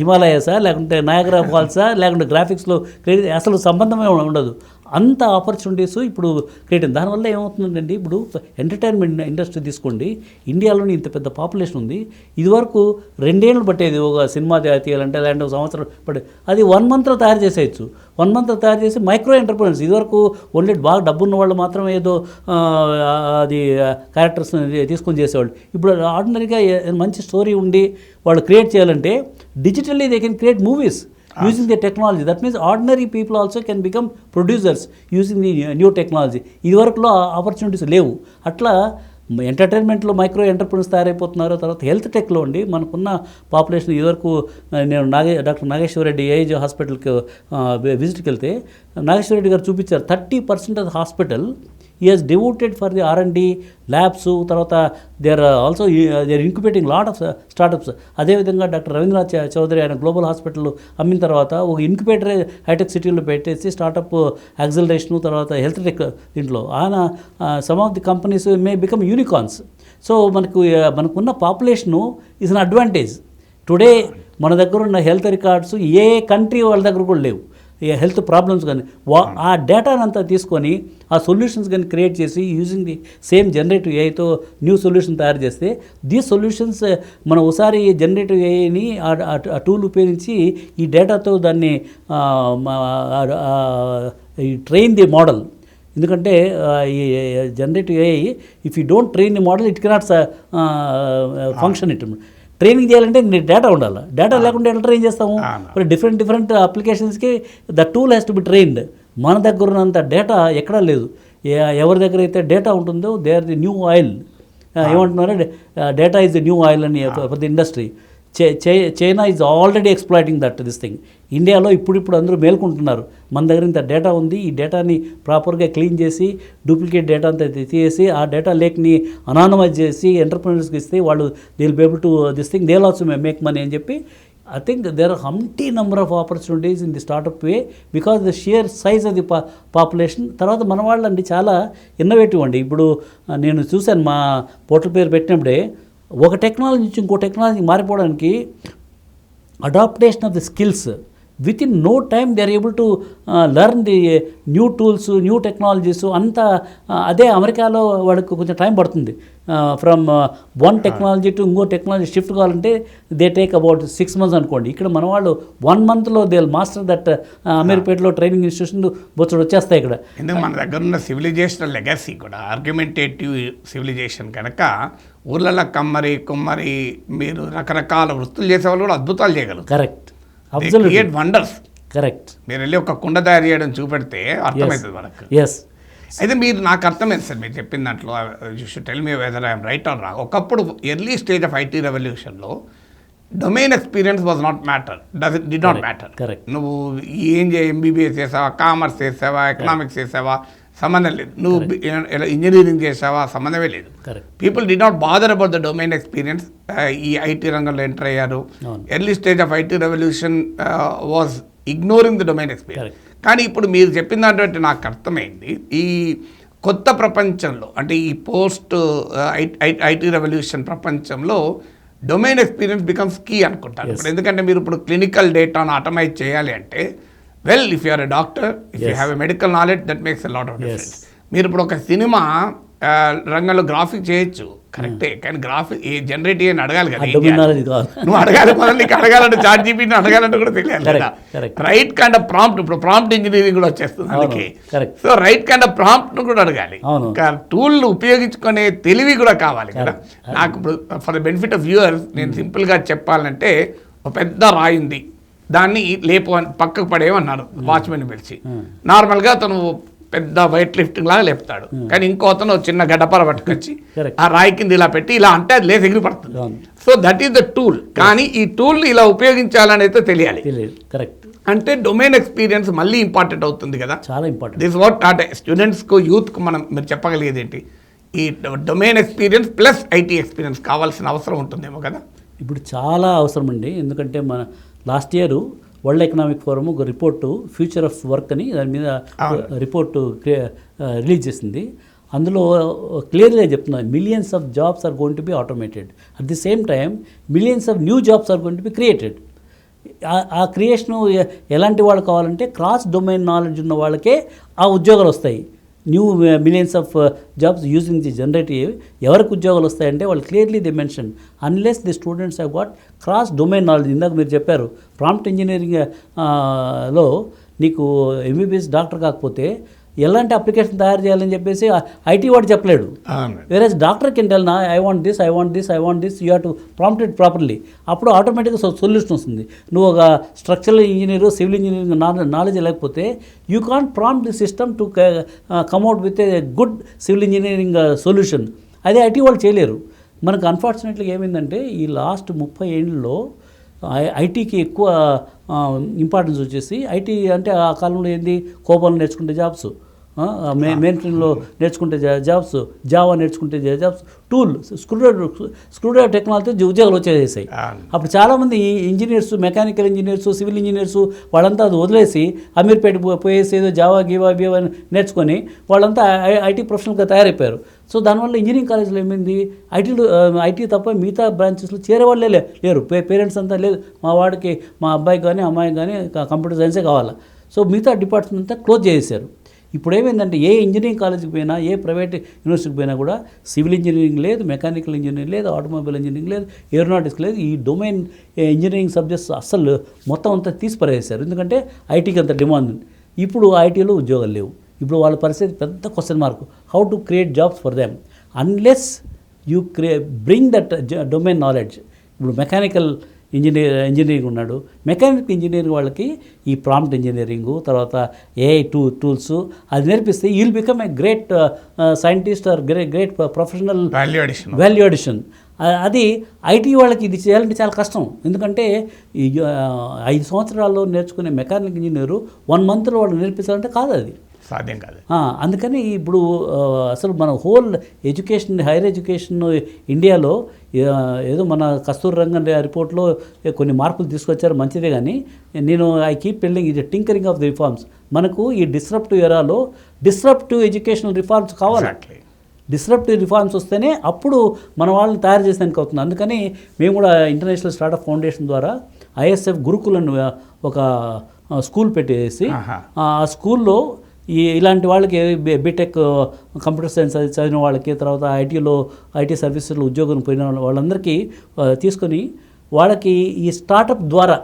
హిమాలయసా లేకుంటే నయాగరా ఫాల్సా లేకుంటే గ్రాఫిక్స్లో క్రియేట్ అసలు సంబంధమే ఉండదు. అంత ఆపర్చునిటీస్ ఇప్పుడు క్రియేట్ అయింది. దానివల్ల ఏమవుతుందండి, ఇప్పుడు ఎంటర్టైన్మెంట్ ఇండస్ట్రీ తీసుకోండి, ఇండియాలోని ఇంత పెద్ద పాపులేషన్ ఉంది. ఇదివరకు 2 ఏళ్ళు పట్టేది ఒక సినిమా తీయాలంటే, లేదంటే 1 సంవత్సరం పట్టేది. అది 1 మంత్లో తయారు చేసేయచ్చు. 1 మంత్లో తయారు చేసి మైక్రో ఎంటర్ప్రెనర్స్, ఇదివరకు ఓన్లీ బాగా డబ్బున్న వాళ్ళు మాత్రమే ఏదో అది క్యారెక్టర్స్ తీసుకొని చేసేవాళ్ళు. ఇప్పుడు ఆర్డినరీగా మంచి స్టోరీ ఉండి వాళ్ళు క్రియేట్ చేయాలంటే digitally they can create movies using the technology. That means ordinary people also can become producers using the new technology. ఇది వరకులో ఆపర్చునిటీస్ లేవు. అట్లా ఎంటర్టైన్మెంట్లో మైక్రో ఎంటర్ప్రెనర్స్ తయారైపోతున్నారు. తర్వాత హెల్త్ టెక్లో ఉండి మనకున్న పాపులేషన్ ఇదివరకు నేను డాక్టర్ నాగేశ్వర రెడ్డి ఏజ్ హాస్పిటల్కి విజిట్కి వెళ్తే నాగేశ్వర రెడ్డి గారు చూపించారు 30% of the hospital he has devoted for the R&D labs. తర్వాత they are incubating lot of startups. అదేవిధంగా డాక్టర్ రవీంద్రనాథ్ చౌదరి ఆయన గ్లోబల్ హాస్పిటల్ అమ్మిన తర్వాత ఒక ఇంక్యుబేటర్ హైటెక్ సిటీలో పెట్టేసి స్టార్టప్ యాక్సిలరేషను, తర్వాత హెల్త్ టెక్ దీంట్లో ఆయన some of the companies may become unicorns. So మనకున్న population is an advantage. Today మన దగ్గర ఉన్న హెల్త్ రికార్డ్స్ ఏ కంట్రీ వాళ్ళ దగ్గర కూడా లేవు. హెల్త్ ప్రాబ్లమ్స్ కానీ ఆ డేటానంతా తీసుకొని ఆ సొల్యూషన్స్ కానీ క్రియేట్ చేసి యూజింగ్ ది సేమ్ జనరేటివ్ ఏఐతో న్యూ సొల్యూషన్ తయారు చేస్తే దీస్ సొల్యూషన్స్ మనం ఒకసారి జనరేటివ్ ఏఐని ఆ టూల్ ఉపయోగించి ఈ డేటాతో దాన్ని ట్రైన్ ది మోడల్. ఎందుకంటే ఈ generative AI if you don't train the model it cannot function. Training చేయాలంటే నీకు డేటా ఉండాలి. డేటా లేకుండా ఎట్లా ట్రైన్ చేస్తాము? మరి డిఫరెంట్ అప్లికేషన్స్కి the tool has to be trained. మన దగ్గర ఉన్నంత డేటా ఎక్కడా లేదు. ఎవరి దగ్గర అయితే డేటా ఉంటుందో they are the new oil. ఏమంటున్నారో data is the new oil అని for the industry. China is already exploiting this thing. ఇండియాలో ఇప్పుడు అందరూ మేల్కొంటున్నారు. మన దగ్గర ఇంత డేటా ఉంది, ఈ డేటాని ప్రాపర్గా క్లీన్ చేసి డూప్లికేట్ డేటా అంతా తీసేసి ఆ డేటా లేక్ని అనానమైజ్ చేసి ఎంటర్ప్రెనర్స్కి ఇస్తే వాళ్ళు they will be able to this thing, they will also make money అని చెప్పి I think there are humpty number of opportunities in the startup way because the sheer size of the population. తర్వాత మన వాళ్ళండి చాలా innovative అండి. ఇప్పుడు నేను చూశాను మా పోర్టల్ పేరు పెట్టినప్పుడే ఒక టెక్నాలజీ నుంచి ఇంకో టెక్నాలజీ మారిపోవడానికి adaptation of the skills within no time they are able to learn the new tools, new technologies అంతా. అదే అమెరికాలో వాడికి కొంచెం టైం పడుతుంది. ఫ్రమ్ వన్ టెక్నాలజీ టు ఇంకో టెక్నాలజీ షిఫ్ట్ కావాలంటే దే టేక్ అబౌట్ 6 months అనుకోండి. ఇక్కడ మన వాళ్ళు 1 monthలో దే విల్ మాస్టర్ దట్. అమీర్పేటలో ట్రైనింగ్ ఇన్స్టిట్యూషన్ బొచ్చడు వచ్చేస్తాయి ఇక్కడ. ఎందుకు మన దగ్గర ఉన్న సివిలైజేషనల్ లెగసీ కూడా ఆర్గ్యుమెంటేటివ్ సివిలైజేషన్ కనుక ఊర్లలో కమ్మరి కుమ్మరి మీరు రకరకాల వృత్తులు చేసేవాళ్ళు కూడా అద్భుతాలు చేయగలరు. Correct, wonders. కరెక్ట్. మీరు వెళ్ళి ఒక కుండ తయారు చేయడం చూపెడితే అర్థమవుతుంది మనకు. ఎస్. అయితే మీరు నాకు అర్థమైంది సార్ మీరు చెప్పిన దాంట్లో. You should tell me whether I'm right or wrong. ఒకప్పుడు ఎర్లీ స్టేజ్ ఆఫ్ ఐటీ రెవల్యూషన్లో domain experience was not matter, did not matter. Correct. నువ్వు ఏం ఎంబీబీఎస్ చేసావా, కామర్స్ చేసావా, ఎకనామిక్స్ చేసావా, సంబంధం లేదు. నువ్వు ఇంజనీరింగ్ చేసావా, సంబంధమే లేదు. People did not bother about the domain experience. ఈ ఐటీ రంగంలో ఎంటర్ అయ్యారు. Early stage of IT revolution was ignoring the domain experience. కానీ ఇప్పుడు మీరు చెప్పిన దాంట్లో నాకు అర్థమైంది, ఈ కొత్త ప్రపంచంలో అంటే ఈ పోస్ట్ ఐటీ రెవల్యూషన్ ప్రపంచంలో డొమైన్ ఎక్స్పీరియన్స్ బికమ్స్ కీ అనుకుంటాను. ఇప్పుడు ఎందుకంటే మీరు ఇప్పుడు క్లినికల్ డేటాను ఆటోమైజ్ చేయాలి అంటే well if you are a doctor, if you have a medical knowledge that makes a lot of difference. మీరు ఇప్పుడు ఒక సినిమా రంగంలో గ్రాఫిక్ చేయొచ్చు, కరెక్టే. కానీ గ్రాఫిక్ జనరేట్ అని అడగాలి కదా, నువ్వు అడగాలి. మనం నీకు అడగాలంటే చాట్ జీపీటీని అడగాలంటే కూడా తెలియాలి కదా. రైట్ కైండ్ ఆఫ్ ప్రాంప్ట్, ఇప్పుడు ప్రాంప్ట్ ఇంజనీరింగ్ కూడా వచ్చేస్తుంది అందుకే. సో రైట్ కైండ్ ఆఫ్ ప్రాంప్ట్ను కూడా అడగాలి. టూల్ ఉపయోగించుకునే తెలివి కూడా కావాలి కదా. నాకు ఇప్పుడు for the benefit of viewers నేను సింపుల్గా చెప్పాలంటే, ఒక పెద్ద రాయి ఉంది, దాన్ని లేపు పక్కకు పడేయమన్నారు వాచ్మెన్ పిలిచి. నార్మల్గా తను పెద్ద వెయిట్ లిఫ్టింగ్ లాగా లేపుతాడు, కానీ ఇంకో అతను చిన్న గడ్డపార పట్టుకొచ్చి Correct. ఆ రాయి కింద ఇలా పెట్టి ఇలా అంటే అది లేసి ఎగిరి పడుతుంది. అవును. So that is the tool. కానీ ఈ టూల్ని ఇలా ఉపయోగించాలని అయితే తెలియాలి. తెలియదు. కరెక్ట్. అంటే డొమైన్ ఎక్స్పీరియన్స్ మళ్ళీ ఇంపార్టెంట్ అవుతుంది కదా. చాలా ఇంపార్టెంట్. దిస్ వాట్ అంటే స్టూడెంట్స్కు యూత్కు మీరు చెప్పగలిగేది ఏంటి, ఈ domain experience plus IT experience కావాల్సిన అవసరం ఉంటుందేమో కదా. ఇప్పుడు చాలా అవసరం అండి. ఎందుకంటే మన last year world economic forum ఒక రిపోర్టు ఫ్యూచర్ ఆఫ్ వర్క్ అని దాని మీద రిపోర్టు రిలీజ్ చేసింది. అందులో క్లియర్గా చెప్తున్నారు, millions of jobs are going to be automated. At the same time millions of new jobs are going to be created. ఆ creation ఎలాంటి వాళ్ళు కావాలంటే క్రాస్ డొమైన్ నాలెడ్జ్ ఉన్న వాళ్ళకే ఆ ఉద్యోగాలు వస్తాయి. New millions of jobs using the generative. ఎవరికి ఉద్యోగాలు వస్తాయంటే వాళ్ళు clearly the mention unless the students have got cross domain knowledge. ఇందాక మీరు చెప్పారు ప్రాంప్ట్ ఇంజనీరింగ్ లో నీకు ఎంబీబీఎస్ డాక్టర్ కాకపోతే ఎలాంటి అప్లికేషన్ తయారు చేయాలని చెప్పేసి ఐటీ వాడు చెప్పలేడు. వేరేస్ డాక్టర్ కెన్ టెల్ నా I want this, I want this, I want this, you have to prompt it properly. అప్పుడు ఆటోమేటిక్గా సొల్యూషన్ వస్తుంది. నువ్వు ఒక structural engineer, civil engineering knowledge లేకపోతే you can't prompt the system to come at with a good civil engineering solution. అదే IT వాళ్ళు చేయలేరు. మనకు అన్ఫార్చునేట్లీ ఏమైందంటే ఈ లాస్ట్ 30 ఏళ్ళలో ఐటీకి ఎక్కువ ఇంపార్టెన్స్ వచ్చేసి, ఐటీ అంటే ఆ కాలంలో ఏంది, కోపాలు నేర్చుకుంటే జాబ్స్, మెయిన్ స్ట్రీమ్లో నేర్చుకుంటే జాబ్స్, జావా నేర్చుకుంటే జాబ్స్, టూల్ స్క్రూడ్రైవర్ టెక్నాలజీతో ఉద్యోగాలు వచ్చేసాయి. అప్పుడు చాలామంది engineers, mechanical engineers, civil engineers వాళ్ళంతా అది వదిలేసి అమీర్పేట పోయేసి ఏదో జావా గీవా నేర్చుకొని వాళ్ళంతా ఐటీ ప్రొఫెషనల్గా తయారైపోయారు. సో దానివల్ల ఇంజనీరింగ్ కాలేజీలో ఏమైంది, ఐటీ తప్ప మిగతా బ్రాంచెస్లో చేరే వాళ్ళే లేరు. పేరెంట్స్ అంతా లేదు, మా వాడికి, మా అబ్బాయికి కానీ అమ్మాయికి కానీ కంప్యూటర్ సైన్సే కావాలా. సో మిగతా డిపార్ట్మెంట్ అంతా క్లోజ్ చేసేసారు. ఇప్పుడు ఏమైందంటే ఏ ఇంజనీరింగ్ కాలేజీకి పోయినా, ఏ ప్రైవేట్ యూనివర్సిటీకి పోయినా కూడా సివిల్ ఇంజనీరింగ్ లేదు, మెకానికల్ ఇంజనీరింగ్ లేదు, ఆటోమొబైల్ ఇంజనీరింగ్ లేదు, ఏరోనాటిక్స్ లేదు. ఈ డొమైన్ ఇంజనీరింగ్ సబ్జెక్ట్స్ అస్సలు మొత్తం అంతా తీసి పరేసారు. ఎందుకంటే ఐటీకి అంత డిమాండ్ ఉంది. ఇప్పుడు ఐటీలో ఉద్యోగాలు లేవు. ఇప్పుడు వాళ్ళ పరిస్థితి పెద్ద question mark. How to create jobs for them unless you bring that domain knowledge. ఇప్పుడు మెకానికల్ ఇంజనీరింగ్ ఉన్నాడు, మెకానికల్ ఇంజనీరింగ్ వాళ్ళకి ఈ ప్రాంప్ట్ ఇంజనీరింగు, తర్వాత ఏఐ టూల్స్ అది నేర్పిస్తే you will become a great scientist or great professional value addition. అది IT వాళ్ళకి ఇది చేయాలంటే చాలా కష్టం. ఎందుకంటే 5 సంవత్సరాల్లో నేర్చుకునే మెకానికల్ ఇంజనీరు 1 మంత్లో వాళ్ళు నేర్పించాలంటే కాదు, అది సాధ్యం కాదు. అందుకని ఇప్పుడు అసలు మన హోల్ ఎడ్యుకేషన్, హైయర్ ఎడ్యుకేషన్ ఇండియాలో ఏదో మన కస్తూరి రంగన్ రిపోర్ట్లో కొన్ని మార్పులు తీసుకొచ్చారు, మంచిదే. కానీ నేను ఐ కీప్ టెల్లింగ్ ఇది టింకరింగ్ ఆఫ్ ది రిఫార్మ్స్. మనకు ఈ డిస్రప్టివ్ ఎరాలో డిస్రప్టివ్ ఎడ్యుకేషనల్ రిఫార్మ్స్ కావాలి. డిస్రప్టివ్ రిఫార్మ్స్ వస్తేనే అప్పుడు మన వాళ్ళని తయారు చేసేందుకు అవుతుంది. అందుకని మేము కూడా ఇంటర్నేషనల్ స్టార్టప్ ఫౌండేషన్ ద్వారా ఐఎస్ఎఫ్ గురుకులను ఒక స్కూల్ పెట్టేసి ఆ స్కూల్లో ఇలాంటి వాళ్ళకి బీటెక్ కంప్యూటర్ సైన్స్ చదివిన వాళ్ళకి, తర్వాత ఐటీ సర్వీసెస్లో ఉద్యోగం పోయిన వాళ్ళందరికీ తీసుకొని వాళ్ళకి ఈ స్టార్టప్ ద్వారా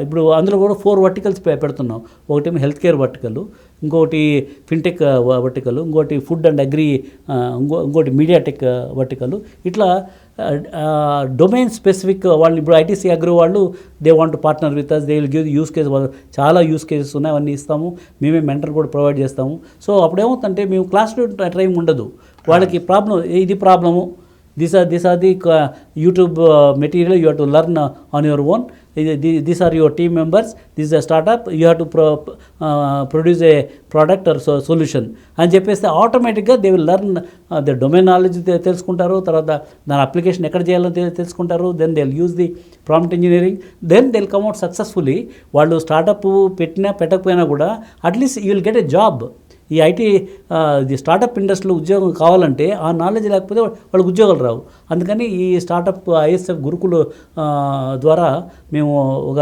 ఇప్పుడు అందులో కూడా 4 వర్టికల్స్ పెడుతున్నాం. ఒకటేమో హెల్త్ కేర్ వర్టికల్, ఇంకోటి ఫిన్టెక్ వర్టికల్, ఇంకోటి ఫుడ్ అండ్ అగ్రి, ఇంకోటి మీడియా టెక్ వర్టికల్. ఇట్లా డొమైన్ స్పెసిఫిక్ వాళ్ళు ఇప్పుడు ఐటీసీ అగ్రి వాళ్ళు they want to partner with us, they will give use case. చాలా యూస్ కేసెస్ ఉన్నాయి, అవన్నీ ఇస్తాము. మేమే మెంటర్ కూడా ప్రొవైడ్ చేస్తాము. సో అప్పుడు ఏమవుతుందంటే మేము క్లాస్ టైం ఉండదు. వాళ్ళకి ప్రాబ్లం, ఇది problem, these are the YouTube material you have to learn on your own. These are your team members. This is a startup. You have to produce a product or solution అని చెప్పేస్తే ఆటోమేటిక్గా they will learn the domain knowledge తెలుసుకుంటారు. తర్వాత దాని application ఎక్కడ చేయాలో తెలుసుకుంటారు. Then they will use the prompt engineering. Then they will come out successfully. వాళ్ళు స్టార్టప్ పెట్టకపోయినా కూడా at least you will get a job. ఈ ఐటీ స్టార్టప్ ఇండస్ట్రీలో ఉద్యోగం కావాలంటే ఆ నాలెడ్జ్ లేకపోతే వాళ్ళకి ఉద్యోగాలు రావు. అందుకని ఈ స్టార్టప్ ఐఎస్ఎఫ్ గురుకులు ద్వారా మేము ఒక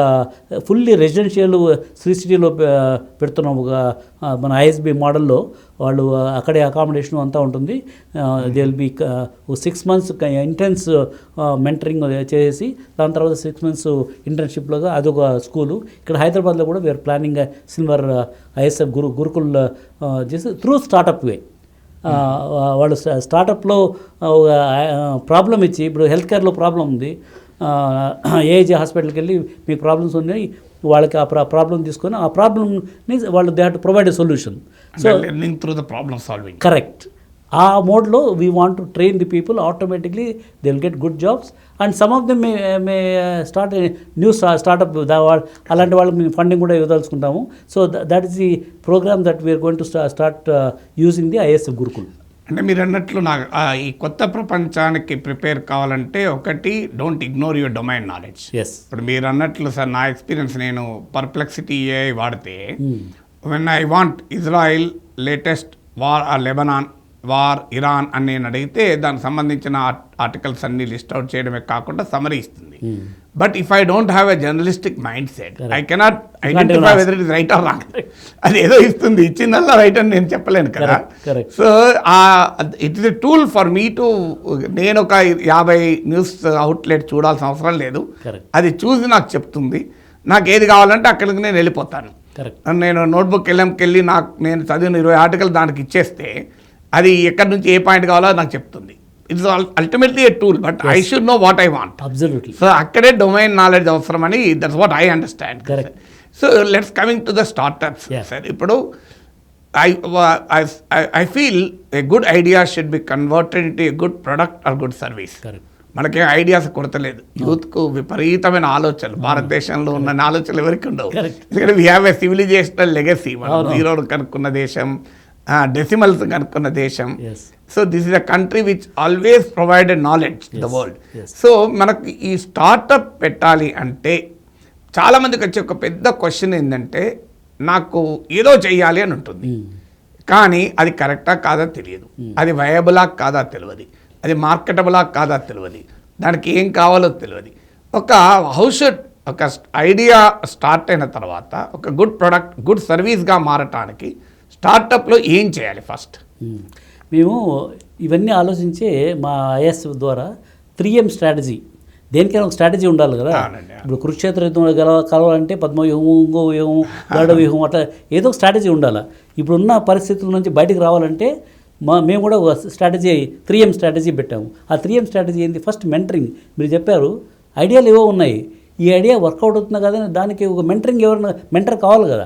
ఫుల్లీ రెసిడెన్షియల్ శ్రీ సిటీలో పెడుతున్నాం. ఒక మన ఐఎస్బి మోడల్లో వాళ్ళు అక్కడే అకామిడేషన్ అంతా ఉంటుంది. They will B 6 months intense mentoring చేసి దాని తర్వాత 6 months ఇంటర్న్షిప్లోగా అదొక స్కూలు. ఇక్కడ హైదరాబాద్లో కూడా we're planning silver ISF Gurukul చేసి త్రూ స్టార్టప్ వే. వాళ్ళు స్టార్టప్లో ప్రాబ్లం ఇచ్చి, ఇప్పుడు హెల్త్ కేర్లో ప్రాబ్లం ఉంది, ఏజీ హాస్పిటల్కి వెళ్ళి మీకు ప్రాబ్లమ్స్ ఉన్నాయి, వాళ్ళకి ఆ ప్రాబ్లం తీసుకొని ఆ ప్రాబ్లమ్ని వాళ్ళు they have to provide a solution. So learning through the problem solving. Correct. ఆ మోడ్లో we want to train the people, automatically they will get good jobs and some of them may start new startup. అలాంటి వాళ్ళకి మేము funding కూడా ఇవ్వదలుచుకుంటాము. So that is the programme that we're going to start using the ISF Gurukul. అంటే మీరు అన్నట్లు నాకు ఈ కొత్త ప్రపంచానికి ప్రిపేర్ కావాలంటే ఒకటి, don't ignore your domain knowledge. Yes. ఇప్పుడు మీరు అన్నట్లు సార్, నా ఎక్స్పీరియన్స్, నేను పర్ప్లెక్సిటీ AI వాడితే when I want Israel latest war Lebanon war Iran అని నేను అడిగితే దానికి సంబంధించిన ఆర్టికల్స్ అన్ని లిస్ట్ అవుట్ చేయడమే కాకుండా సమరీ ఇస్తుంది. But if I don't have a journalistic mind set, I cannot identify whether it is right or wrong. అది ఏదో ఇస్తుంది, ఇచ్చిందల్లా రైట్ అని నేను చెప్పలేను కదా. So it is a tool for me to, నేను ఒక 50 న్యూస్ అవుట్లెట్ చూడాల్సిన అవసరం లేదు. అది చూసి నాకు చెప్తుంది. నాకు ఏది కావాలంటే అక్కడికి నేను వెళ్ళిపోతాను. నేను నోట్బుక్ వెళ్ళి నేను చదివిన 20 ఆర్టికల్ దానికి ఇచ్చేస్తే అది ఎక్కడి నుంచి ఏ పాయింట్ కావాలో నాకు చెప్తుంది. It's ultimately a tool, but I should know what I want. Absolutely. So అక్కడే డొమైన్ నాలెడ్జ్ అవసరమని, that's what I understand. So let's coming to the startups sir. ఇప్పుడు I feel a good idea should be converted into a good product or good service. మనకేం ideas కొరతలేదు. యూత్కు విపరీతమైన ఆలోచనలు, భారతదేశంలో ఉన్న ఆలోచనలు ఎవరికి ఉండవు. ఎందుకంటే we have a civilizational legacy. జీరోను కనుక్కున్న దేశం, డెసిమల్స్ కనుక్కున్న దేశం. So this is a country which always provided knowledge the world. So మనకు ఈ స్టార్టప్ పెట్టాలి అంటే చాలామందికి వచ్చే ఒక పెద్ద క్వశ్చన్ ఏంటంటే, నాకు ఏదో చెయ్యాలి అని ఉంటుంది, కానీ అది కరెక్టా కాదా తెలియదు, అది వయబులా కాదా తెలియదు, అది మార్కెటబులా కాదా తెలియదు, దానికి ఏం కావాలో తెలియదు. ఒక ఒక ఐడియా స్టార్ట్ అయిన తర్వాత ఒక గుడ్ ప్రొడక్ట్, గుడ్ సర్వీస్గా మారటానికి స్టార్టప్లో ఏం చేయాలి ఫస్ట్? మేము ఇవన్నీ ఆలోచించే మా ఐఎస్ఎఫ్ ద్వారా 3M స్ట్రాటజీ, దేనికైనా ఒక స్ట్రాటజీ ఉండాలి కదా. ఇప్పుడు కురుక్షేత్ర యుద్ధంలో కలవాలంటే పద్మవ్యూహం, ఇంకో వ్యూహం, గరుడ వ్యూహం, అట్లా ఏదో ఒక స్ట్రాటజీ ఉండాలి. ఇప్పుడున్న పరిస్థితుల నుంచి బయటకు రావాలంటే మేము కూడా ఒక స్ట్రాటజీ 3M స్ట్రాటజీ పెట్టాము. ఆ 3M స్ట్రాటజీ ఏంటి? First mentoring. మీరు చెప్పారు ఐడియాలు ఏవో ఉన్నాయి, ఈ ఐడియా వర్కౌట్ అవుతుందా కదా, దానికి ఒక మెంటరింగ్, ఎవరైనా మెంటర్ కావాలి కదా.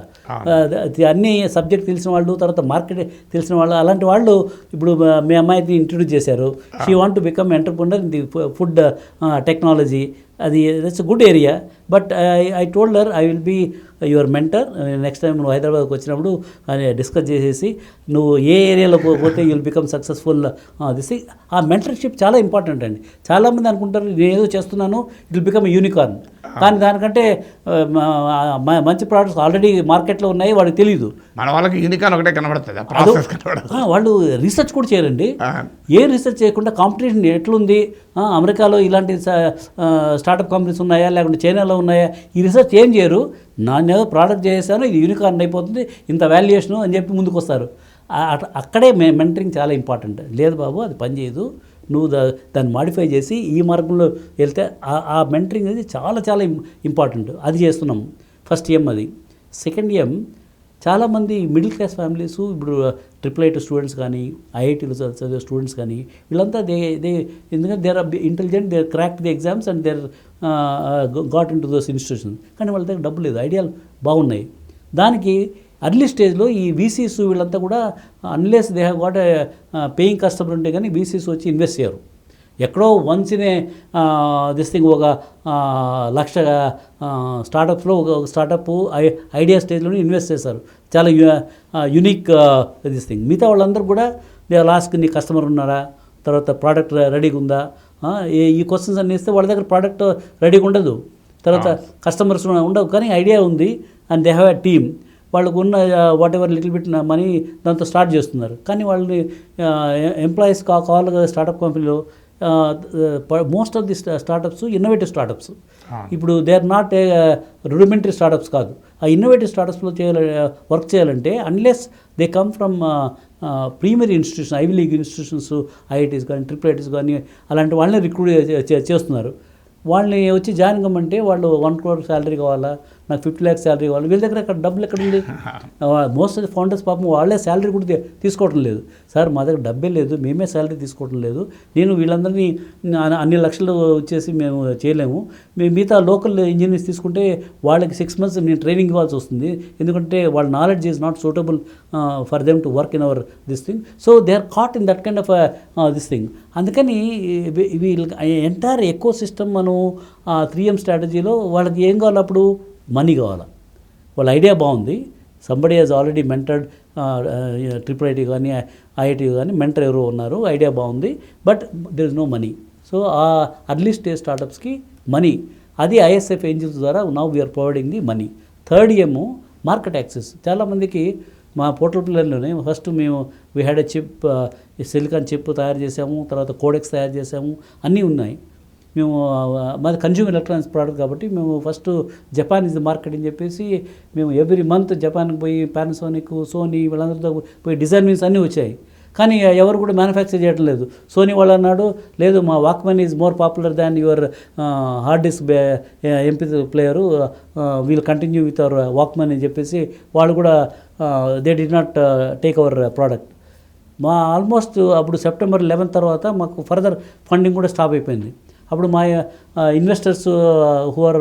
అన్ని సబ్జెక్ట్ తెలిసిన వాళ్ళు, తర్వాత మార్కెట్ తెలిసిన వాళ్ళు, అలాంటి వాళ్ళు ఇప్పుడు మీ అమ్మాయిని ఇంట్రడ్యూస్ చేశారు. She want to become entrepreneur in the food technology. అది that's good area. But I told her I will be your mentor. Next time నువ్వు హైదరాబాద్కి వచ్చినప్పుడు డిస్కస్ చేసేసి నువ్వు ఏ ఏరియాలో పోతే యుల్ బికమ్ సక్సెస్ఫుల్. దిస్ ఆ మెంటర్షిప్ చాలా ఇంపార్టెంట్ అండి. చాలామంది అనుకుంటారు నేను ఏదో చేస్తున్నాను, ఇట్ విల్ బికమ్ యూనికార్న్, కానీ దానికంటే మంచి ప్రోడక్ట్స్ ఆల్రెడీ మార్కెట్లో ఉన్నాయి, వాడికి తెలియదు. మన వాళ్ళకి యూనికార్న్ ఒకటే కనబడుతుంది, వాళ్ళు రీసెర్చ్ కూడా చేయరండి. ఏ రీసెర్చ్ చేయకుండా కాంపిటీషన్ ఎట్లుంది, అమెరికాలో ఇలాంటి స్టార్టప్ కంపెనీస్ ఉన్నాయా, లేకుంటే చైనాలో ఉన్నాయా, ఈ రీసెర్చ్ ఏం చేయరు. నేను ఏదో ప్రోడక్ట్ చేశాను, ఇది యూనికార్న్ అయిపోతుంది, ఇంత వాల్యుయేషను అని చెప్పి ముందుకు వస్తారు. అక్కడే మెంటరింగ్ చాలా ఇంపార్టెంట్. లేదు బాబు అది పనిచేయదు, నువ్వు దాన్ని మాడిఫై చేసి ఈ మార్గంలో వెళ్తే ఆ మెంటరింగ్ అనేది చాలా చాలా ఇంపార్టెంట్. అది చేస్తున్నాం. ఫస్ట్ M అది. సెకండ్ M, చాలామంది మిడిల్ క్లాస్ ఫ్యామిలీస్, ఇప్పుడు IIIT స్టూడెంట్స్ కానీ, IITలో చదివే స్టూడెంట్స్ కానీ, వీళ్ళంతా ఎందుకంటే they are intelligent, they crack the exams and they got into those institutions. కానీ వాళ్ళ దగ్గర డబ్బు లేదు, ఐడియాలు బాగున్నాయి. దానికి అర్లీ స్టేజ్లో ఈ VCs వీళ్ళంతా కూడా unless they have got paying customer ఉంటే కానీ VCs వచ్చి ఇన్వెస్ట్ చేయరు. ఎక్కడో once in a this thing ఒక 1,00,000 స్టార్టప్స్లో ఒక స్టార్టప్ ఐడియా స్టేజ్లోనే ఇన్వెస్ట్ చేస్తారు. చాలా యునిక్ దిస్ థింగ్. మిగతా వాళ్ళందరూ కూడా లాస్ట్కి నీ కస్టమర్ ఉన్నారా, తర్వాత ప్రోడక్ట్ రెడీగా ఉందా, ఈ క్వశ్చన్స్ అన్నీ ఇస్తే వాళ్ళ దగ్గర ప్రోడక్ట్ రెడీగా ఉండదు, తర్వాత కస్టమర్స్ ఉండవు, కానీ ఐడియా ఉంది and they have a team. వాళ్ళకు ఉన్న whatever little bit money దాంతో స్టార్ట్ చేస్తున్నారు. కానీ వాళ్ళని ఎంప్లాయీస్ కావాలి కదా స్టార్టప్ కంపెనీలో. Most of the startups innovative startups. ఇప్పుడు they are not rudimentary startups కాదు. ఆ ఇన్నోవేటివ్ స్టార్టప్స్లో వర్క్ చేయాలంటే unless they come from premier institution, Ivy League institutions, IITs కానీ, IIITs కానీ, అలాంటి వాళ్ళని రిక్రూట్ చేస్తున్నారు. వాళ్ళని వచ్చి జాయిన్ కమ్మంటే వాళ్ళు 1 crore శాలరీ కావాలా, నాకు 50 lakhs శాలరీ కావాలి, వీళ్ళ దగ్గర అక్కడ డబ్బులు ఎక్కడ ఉంది? మోస్ట్ ఆఫ్ ది ఫౌండర్స్ పాపం వాళ్ళే శాలరీ కూడా తీసుకోవడం లేదు. సార్ మా దగ్గర డబ్బే లేదు, మేమే శాలరీ తీసుకోవడం లేదు, నేను వీళ్ళందరినీ అన్ని లక్షలు వచ్చేసి మేము చేయలేము, మిగతా లోకల్ ఇంజనీర్స్ తీసుకుంటే వాళ్ళకి 6 months నేను ట్రైనింగ్ ఇవ్వాల్సి వస్తుంది, ఎందుకంటే వాళ్ళ knowledge is not suitable for them to work in our this thing. So they are caught in that kind of this thing. అందుకని వీళ్ళకి ఎంటైర్ ఎకో సిస్టమ్ మనం 3M స్ట్రాటజీలో వాళ్ళకి ఏం కావాలి? అప్పుడు మనీ కావాలి. వాళ్ళ ఐడియా బాగుంది, somebody has already mentored IIT కానీ IIT కానీ మెంటర్ ఎవరు ఉన్నారు, ఐడియా బాగుంది, but there is no money. So ఆ అర్లీ స్టేజ్ స్టార్టప్స్కి మనీ, అది ISF ఏంజిల్స్ ద్వారా now we're providing the money. Third ఏమో మార్కెట్ యాక్సెస్. చాలామందికి మా పోర్టల్ ప్లేయర్లోనే ఫస్ట్ మేము we had a chip, silicon chip తయారు చేసాము, తర్వాత కోడెక్స్ తయారు చేసాము, అన్నీ ఉన్నాయి. మేము మాది కన్జ్యూమర్ ఎలక్ట్రానిక్స్ ప్రోడక్ట్ కాబట్టి మేము first Japan is the market అని చెప్పేసి మేము ఎవ్రీ మంత్ జపాన్కి పోయి పానాసోనిక్, సోనీ వీళ్ళందరితో పోయి డిజైన్ మీన్స్ అన్నీ వచ్చాయి, కానీ ఎవరు కూడా మ్యానుఫ్యాక్చర్ చేయడం లేదు. సోనీ వాళ్ళు అన్నాడు, లేదు మా walkman is more popular than your hard disk MP player, we'll continue with our walkman అని చెప్పేసి వాళ్ళు కూడా they did not take our product. మా ఆల్మోస్ట్ అప్పుడు September 11 తర్వాత మాకు ఫర్దర్ ఫండింగ్ కూడా స్టాప్ అయిపోయింది. అప్పుడు మా investors who are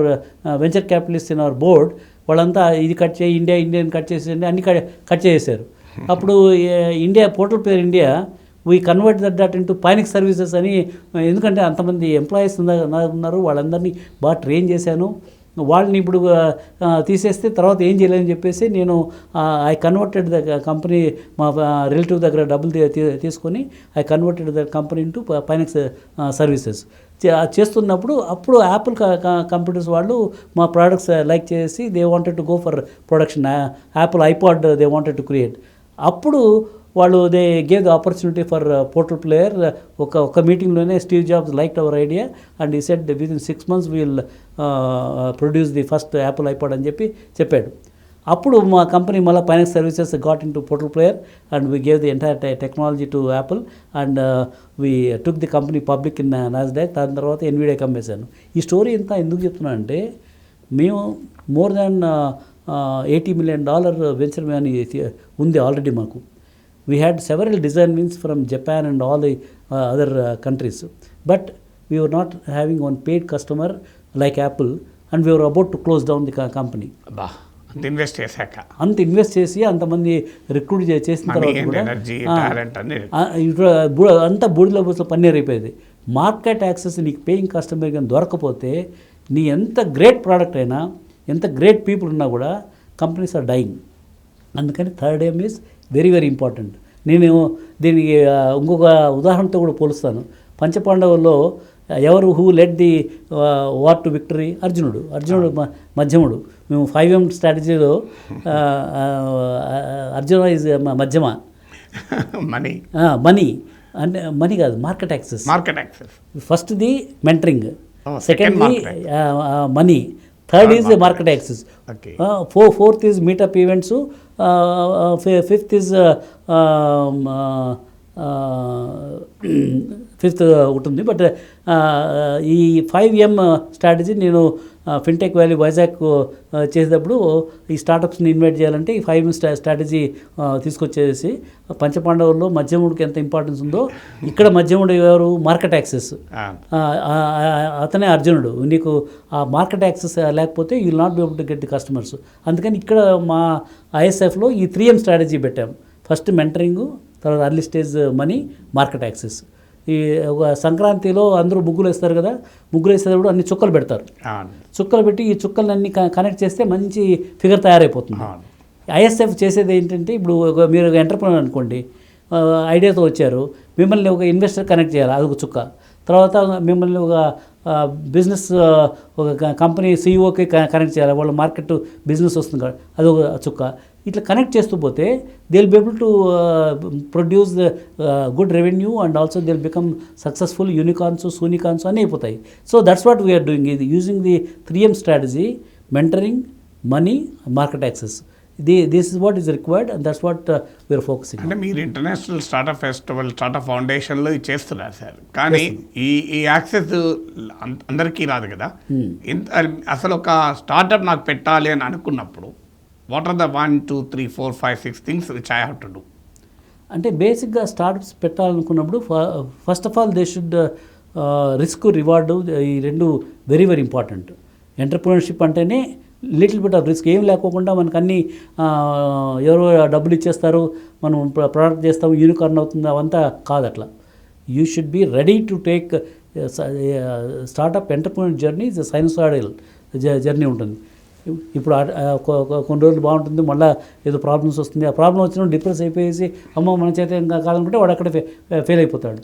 venture capitalist in our board వాళ్ళంతా ఇది కట్ చేయి, ఇండియన్ కట్ చేసేయండి, అన్ని కట్ చేసేసారు. అప్పుడు India portal player India we convert that into పైనిక్ సర్వీసెస్ అని, ఎందుకంటే అంతమంది ఎంప్లాయీస్ ఉన్నారు, వాళ్ళందరినీ బాగా ట్రైన్ చేశాను, వాళ్ళని ఇప్పుడు తీసేస్తే తర్వాత ఏం చేయలేదని చెప్పేసి నేను ఐ కన్వర్టెడ్ ద కంపెనీ, మా రిలేటివ్ దగ్గర డబ్బులు తీసుకొని I converted the company into పైనిక్ సర్వీసెస్ చేస్తున్నప్పుడు అప్పుడు యాపిల్ కంప్యూటర్స్ వాళ్ళు మా ప్రోడక్ట్స్ లైక్ చేసి they wanted to go for production, Apple ipod they wanted to create. అప్పుడు వాళ్ళు they gave the opportunity for portal player. ఒక మీటింగ్లోనే Steve Jobs like our idea and he said within 6 months we'll produce the first Apple ipod అని చెప్పాడు. అప్పుడు మా company మళ్ళీ finance services got in to portal player and we gave the entire technology to Apple and we took the company public in Nasdaq. దాని తర్వాత nvidia అమ్మేశాను. ఈ story ఇంత ఎందుకు చెప్తున్నా అంటే, మేము more than $80 million venture money ఉంది ఆల్రెడీ మాకు. We had several design wins from Japan and all the other countries, but we were not having one paid customer like Apple, and we were about to close down the company. అంత invest చేసి అంతమంది recruit చేసిన తర్వాత కూడా అంతా బూడిలో బూసలో పన్నీర్ అయిపోయేది. Market access నీకు paying customer కానీ దొరకపోతే నీ ఎంత గ్రేట్ ప్రోడక్ట్ అయినా, ఎంత గ్రేట్ పీపుల్ ఉన్నా కూడా కంపెనీస్ ఆర్ డైయింగ్. అందుకని third aim is very very important. నేను దీనికి ఇంకొక ఉదాహరణతో కూడా పోలుస్తాను. పంచపాండవుల్లో ఎవరు who led the war to victory? అర్జునుడు మధ్యముడు. మేము 5M స్ట్రాటజీలో అర్జున ఈజ్ మధ్యమ. మనీ అంటే మనీ కాదు, మార్కెట్ యాక్సెస్. ఫస్ట్ది మెంటరింగ్, సెకండ్ది money, third is market access, fourth is meetup events, fifth is fifth ఉంటుంది. బట్ ఈ 5M స్ట్రాటజీ నేను ఫిన్టెక్ వ్యాలీ వైజాగ్ చేసేటప్పుడు ఈ స్టార్టప్స్ని ఇన్వైట్ చేయాలంటే ఈ 5M స్ట్రాటజీ తీసుకొచ్చేసి పంచపాండవుల్లో మధ్యముడికి ఎంత ఇంపార్టెన్స్ ఉందో ఇక్కడ మధ్యముడు ఎవరు? Market access. అతనే అర్జునుడు. నీకు ఆ మార్కెట్ యాక్సెస్ లేకపోతే you will not B able to get the customers. అందుకని ఇక్కడ మా ISFలో ఈ 3M స్ట్రాటజీ పెట్టాం. ఫస్ట్ మెంటరింగ్, తర్వాత early stage money, market access. ఈ ఒక సంక్రాంతిలో అందరూ ముగ్గులు వేస్తారు కదా, ముగ్గులు వేసేటప్పుడు అన్ని చుక్కలు పెడతారు. చుక్కలు పెట్టి ఈ చుక్కలన్నీ కనెక్ట్ చేస్తే మంచి ఫిగర్ తయారైపోతుంది. ISF చేసేది ఏంటంటే, ఇప్పుడు మీరు ఒక ఎంటర్ప్రెన్యూర్ అనుకోండి, ఐడియాతో వచ్చారు, మిమ్మల్ని ఒక ఇన్వెస్టర్ కనెక్ట్ చేయాలి, అదొక చుక్క. తర్వాత మిమ్మల్ని ఒక బిజినెస్, ఒక కంపెనీ CEOకి కనెక్ట్ చేయాలి, వాళ్ళ మార్కెట్ బిజినెస్ వస్తుంది కదా, అదొక చుక్క. ఇట్లా కనెక్ట్ చేస్తూ పోతే they will be able to produce good revenue and also they will become successful. Unicorns, soonicorns అన్నీ అయిపోతాయి. So that's what we're doing. ఇది using the 3M strategy: mentoring, money, market access. This is what is required and that's what we're focusing. అంటే మీరు international startup festival, startup ఫౌండేషన్లో ఇది చేస్తున్నారు sir, కానీ ఈ యాక్సెస్ అందరికీ రాదు కదా. అసలు ఒక స్టార్ట్అప్ నాకు పెట్టాలి అని అనుకున్నప్పుడు what are the 1 2 3 4 5 6 things which I have to do? అంటే బేసిక్గా స్టార్ట్అప్స్ పెట్టాలనుకున్నప్పుడు first of all they should risk reward, ఈ రెండు వెరీ వెరీ ఇంపార్టెంట్. ఎంటర్ప్రినర్షిప్ అంటేనే లిటిల్ బిట్ ఆఫ్ రిస్క్, ఏం లేకోకుండా మనకు అన్నీ ఎవరో డబ్బులు ఇచ్చేస్తారు, మనం ప్రోడక్ట్ చేస్తాము, యూనికార్న్ అవుతుంది, అవంతా కాదు అట్లా. You should be ready to take startup entrepreneur journey is sinusoidal journey ఉంటుంది. ఇప్పుడు కొన్ని రోజులు బాగుంటుంది, మళ్ళీ ఏదో ప్రాబ్లమ్స్ వస్తుంది, ఆ ప్రాబ్లం వచ్చినప్పుడు డిప్రెస్ అయిపోయేసి అమ్మో మన చేత ఇంకా కాదనుకుంటే వాడు అక్కడ ఫెయిల్ అయిపోతాడు.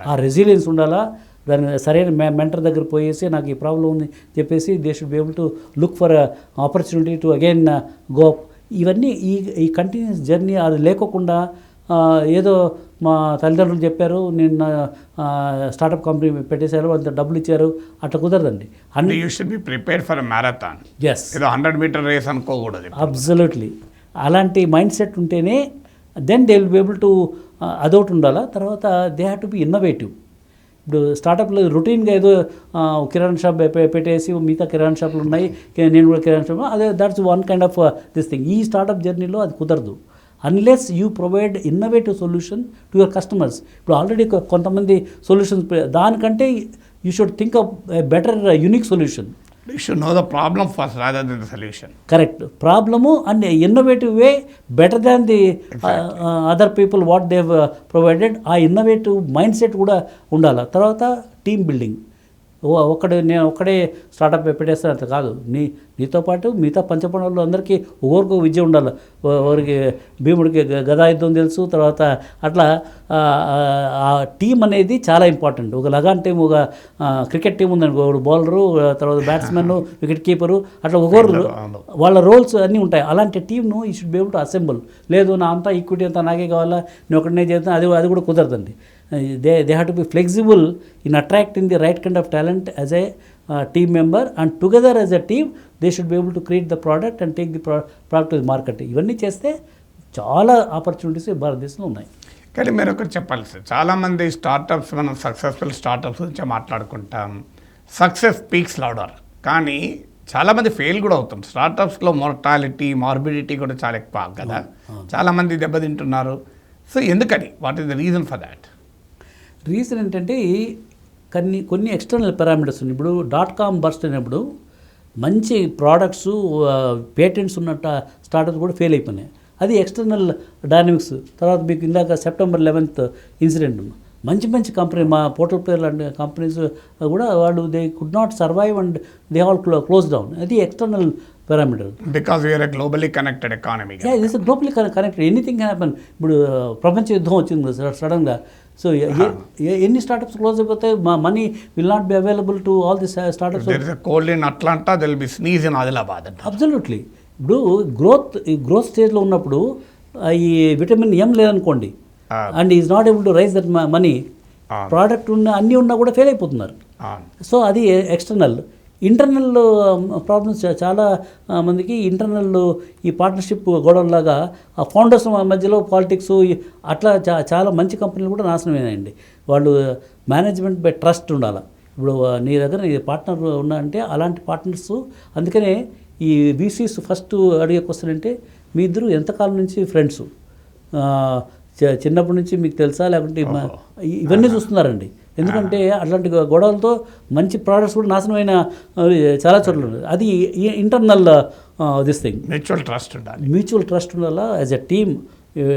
ఆ రెసిలియన్స్ ఉండాలా. దాని సరైన మెంటర్ దగ్గర పోయేసి నాకు ఈ ప్రాబ్లం ఉంది చెప్పేసి they should B able to look for opportunity to again go up. ఇవన్నీ ఈ కంటిన్యూస్ జర్నీ అది లేకోకుండా ఏదో మా తల్లిదండ్రులు చెప్పారు, నేను స్టార్టప్ కంపెనీ పెట్టేశారు, అంత డబ్బులు ఇచ్చారు, అట్లా కుదరదండి. అంటే you should be prepared for marathon. Yes, ఏదో 100 మీటర్ రేస్ అనుకోకూడదు. అబ్సల్యూట్లీ. అలాంటి మైండ్ సెట్ ఉంటేనే then they will be able to అదొకటి ఉండాలా. తర్వాత they have to be innovative. ఇప్పుడు స్టార్టప్లో రొటీన్గా ఏదో కిరాణా షాప్ పెట్టేసి మిగతా కిరాణా షాపులు ఉన్నాయి, నేను కూడా కిరాణా షాప్, అదే that's one kind of this thing. ఈ స్టార్టప్ జర్నీలో అది కుదరదు unless you provide innovative solution to your customers. ఇప్పుడు ఆల్రెడీ కొంతమంది సొల్యూషన్స్, దానికంటే you should think of better unique solution. You should know the problem first rather than the solution. Correct. Problem and innovative way better than the other people what they have provided. ఆ innovative mind set కూడా ఉండాలి. తర్వాత team building. నేను ఒక్కడే startup పెట్టేస్తాను అంత కాదు, నీతో పాటు మిగతా పంచపండులు అందరికీ ఒకరికి విద్య ఉండాలి. ఒకరికి భీముడికి గదాయుద్ధం తెలుసు, తర్వాత అట్లా ఆ టీం అనేది చాలా ఇంపార్టెంట్. ఒక లగాన్ టీం, ఒక క్రికెట్ టీం ఉందనుకో, ఒకడు బౌలరు, తర్వాత బ్యాట్స్మెన్, వికెట్ కీపరు, అట్లా ఒకరు వాళ్ళ రోల్స్ అన్నీ ఉంటాయి. అలాంటి టీంను ఈ should be able to assemble. లేదు నా అంతా ఈక్విటీ అంతా నాకే కావాలా, నేను ఒకటినే చేస్తాను, అది కూడా కుదరదండి. They have to be flexible in attracting the right kind of talent as a team member, and together as a team they should be able to create the product and take the product to the market. ఇవన్నీ చేస్తే చాలా opportunities భారతదేశంలో ఉన్నాయి. కానీ మీరు ఒకటి చెప్పాలి sir, చాలామంది స్టార్టప్స్, మనం సక్సెస్ఫుల్ స్టార్టప్స్ గురించి మాట్లాడుకుంటాం, సక్సెస్ స్పీక్స్ లౌడర్, కానీ చాలామంది ఫెయిల్ కూడా అవుతాం. స్టార్టప్స్లో మార్బిడిటీ కూడా చాలా ఎక్కువ కదా, చాలామంది దెబ్బతింటున్నారు. సో ఎందుకని, what is the reason for that? Reason ఏంటంటే కొన్ని ఎక్స్టర్నల్ పారామీటర్స్ ఉన్నాయి. ఇప్పుడు .com బర్స్ట్ అయినప్పుడు మంచి ప్రోడక్ట్స్, పేటెంట్స్ ఉన్న స్టార్టప్స్ కూడా ఫెయిల్ అయిపోయినాయి. అది ఎక్స్టర్నల్ డైనమిక్స్. తర్వాత మీకు ఇందాక September 11th ఇన్సిడెంట్, మంచి కంపెనీ, మా పోర్టల్ పేర్ లాంటి కంపెనీస్ కూడా వాళ్ళు they could not survive and they all close down. అది external parameter. Because we're a globally connected economy. This globally connected, anything can happen. ఇప్పుడు ప్రపంచ యుద్ధం వచ్చింది సడన్గా, సో ఎన్ని స్టార్టప్స్ క్లోజ్ అయిపోతాయి, money will not be available to all the startups. Cold in Atlanta, there will be sneeze in Adilabad. Absolutely. ఇప్పుడు growth స్టేజ్లో ఉన్నప్పుడు ఈ విటమిన్ ఎం లేదనుకోండి, and is not able to raise that money, product అన్నీ ఉన్నా కూడా fail అయిపోతున్నారు. So అది ఎక్స్టర్నల్. ఇంటర్నల్ ప్రాబ్లమ్స్ చాలా మందికి, ఇంటర్నల్ ఈ పార్ట్నర్షిప్ గొడవలాగా ఆ ఫౌండర్స్ మధ్యలో పాలిటిక్స్, అట్లా చాలా మంచి కంపెనీలు కూడా నాశనమేనండి. వాళ్ళు మేనేజ్మెంట్ బై ట్రస్ట్ ఉండాలి. ఇప్పుడు నీ దగ్గర నీ పార్ట్నర్ ఉన్నా అంటే అలాంటి పార్ట్నర్స్. అందుకనే ఈ VCs ఫస్ట్ అడిగే క్వశ్చన్ అంటే, మీ ఇద్దరు ఎంతకాలం నుంచి ఫ్రెండ్స్, చిన్నప్పటి నుంచి మీకు తెలుసా, లేకుంటే ఇవన్నీ చూస్తున్నారండి. ఎందుకంటే అట్లాంటి గొడవలతో మంచి ప్రోడక్ట్స్ కూడా నాశనమైన చాలా చోట్ల ఉంటుంది. అది internal this thing. Mutual trust ఉండాలా యాజ్ ఎ టీమ్.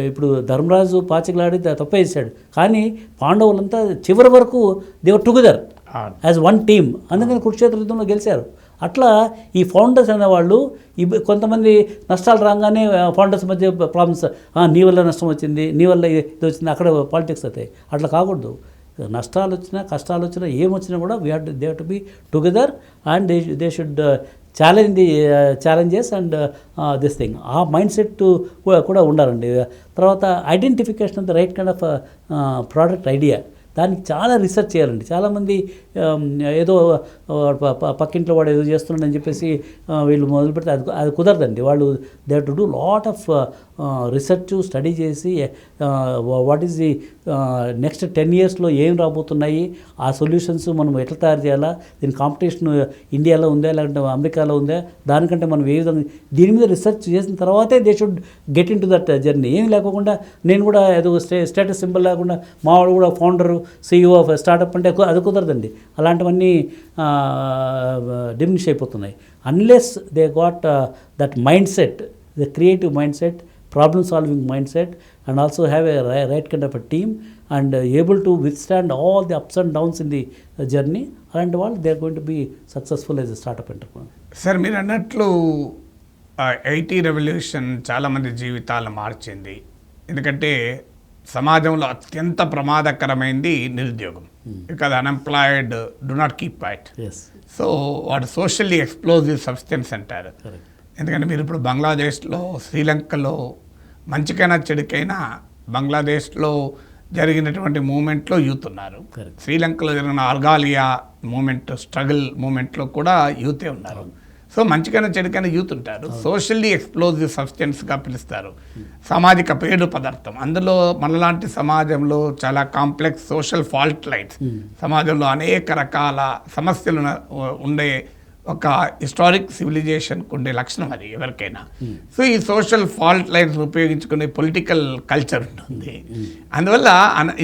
ఇప్పుడు ధర్మరాజు పాచికలాడి తప్పేసాడు, కానీ పాండవులంతా చివరి వరకు దేవర్ టుగెదర్ యాజ్ వన్ టీమ్. అందుకని కురుక్షేత్ర యుద్ధంలో గెలిచారు. అట్లా ఈ ఫౌండర్స్ అనేవాళ్ళు, కొంతమంది నష్టాలు రాగానే ఫౌండర్స్ మధ్య ప్రాబ్లమ్స్, నీ వల్ల నష్టం వచ్చింది, నీ వల్ల ఇది వచ్చింది, అక్కడ పాలిటిక్స్ అవుతాయి. అట్లా కాకూడదు. నష్టాలు వచ్చినా కష్టాలు వచ్చినా ఏమొచ్చినా కూడా they have to B together and they should challenge the challenges and this thing. ఆ మైండ్ సెట్ కూడా ఉండాలండి. తర్వాత identification of the right kind of product idea. దానికి చాలా రీసెర్చ్ చేయాలండి. చాలామంది ఏదో పక్కింట్లో వాడు ఏదో చేస్తున్నాడని చెప్పేసి వీళ్ళు మొదలు పెడితే అది కుదరదండి. వాళ్ళు they to do lot of research study చేసి వాట్ ఈస్ ది నెక్స్ట్ 10 yearsలో ఏం రాబోతున్నాయి, ఆ సొల్యూషన్స్ మనం ఎట్లా తయారు చేయాలా, దీని కాంపిటీషన్ ఇండియాలో ఉందా లేదంటే అమెరికాలో ఉందా, దానికంటే మనం ఏ విధంగా దీని మీద రీసెర్చ్ చేసిన తర్వాతే they should get in to that journey. ఏం లేకుండా నేను కూడా ఏదో స్టేటస్ సింబల్ లేకుండా మావాడు కూడా ఫౌండర్ CEO ఆఫ్ స్టార్టప్ అంటే అది కుదరదండి. అలాంటివన్నీ డిమినిష్ అయిపోతున్నాయి. Unless they got that mind set, the creative mind set, problem solving mindset, and also have a right kind of a team and able to withstand all the ups and downs in the journey, and all they are going to be successful as a startup entrepreneur. Sir, మీరు అన్నట్లు IT revolution చాలామంది జీవితాలను మార్చింది. ఎందుకంటే సమాజంలో అత్యంత ప్రమాదకరమైంది నిరుద్యోగం. Because unemployed do not keep quiet. So వాడు సోషల్లీ ఎక్స్ప్లోజివ్ సబ్స్టెన్స్ అంటారు. ఎందుకంటే మీరు ఇప్పుడు బంగ్లాదేశ్లో, శ్రీలంకలో మంచికైనా చెడుకైనా బంగ్లాదేశ్లో జరిగినటువంటి మూమెంట్లో యూత్ ఉన్నారు. శ్రీలంకలో జరిగిన ఆర్గాలియా మూమెంట్, స్ట్రగుల్ మూమెంట్లో కూడా యూతే ఉన్నారు. సో మంచికైనా చెడుకైనా యూత్ ఉంటారు. సోషల్లీ ఎక్స్ప్లోజివ్ సబ్స్టెన్స్గా పిలుస్తారు. సామాజిక పేడు పదార్థం. అందులో మనలాంటి సమాజంలో చాలా కాంప్లెక్స్ సోషల్ ఫాల్ట్ లైన్స్, సమాజంలో అనేక రకాల సమస్యలు ఉండే ఒక హిస్టారిక్ సివిలైజేషన్కు ఉండే లక్షణం అది ఎవరికైనా. సో ఈ సోషల్ ఫాల్ట్ లైన్స్ ఉపయోగించుకునే పొలిటికల్ కల్చర్ ఉంటుంది. అందువల్ల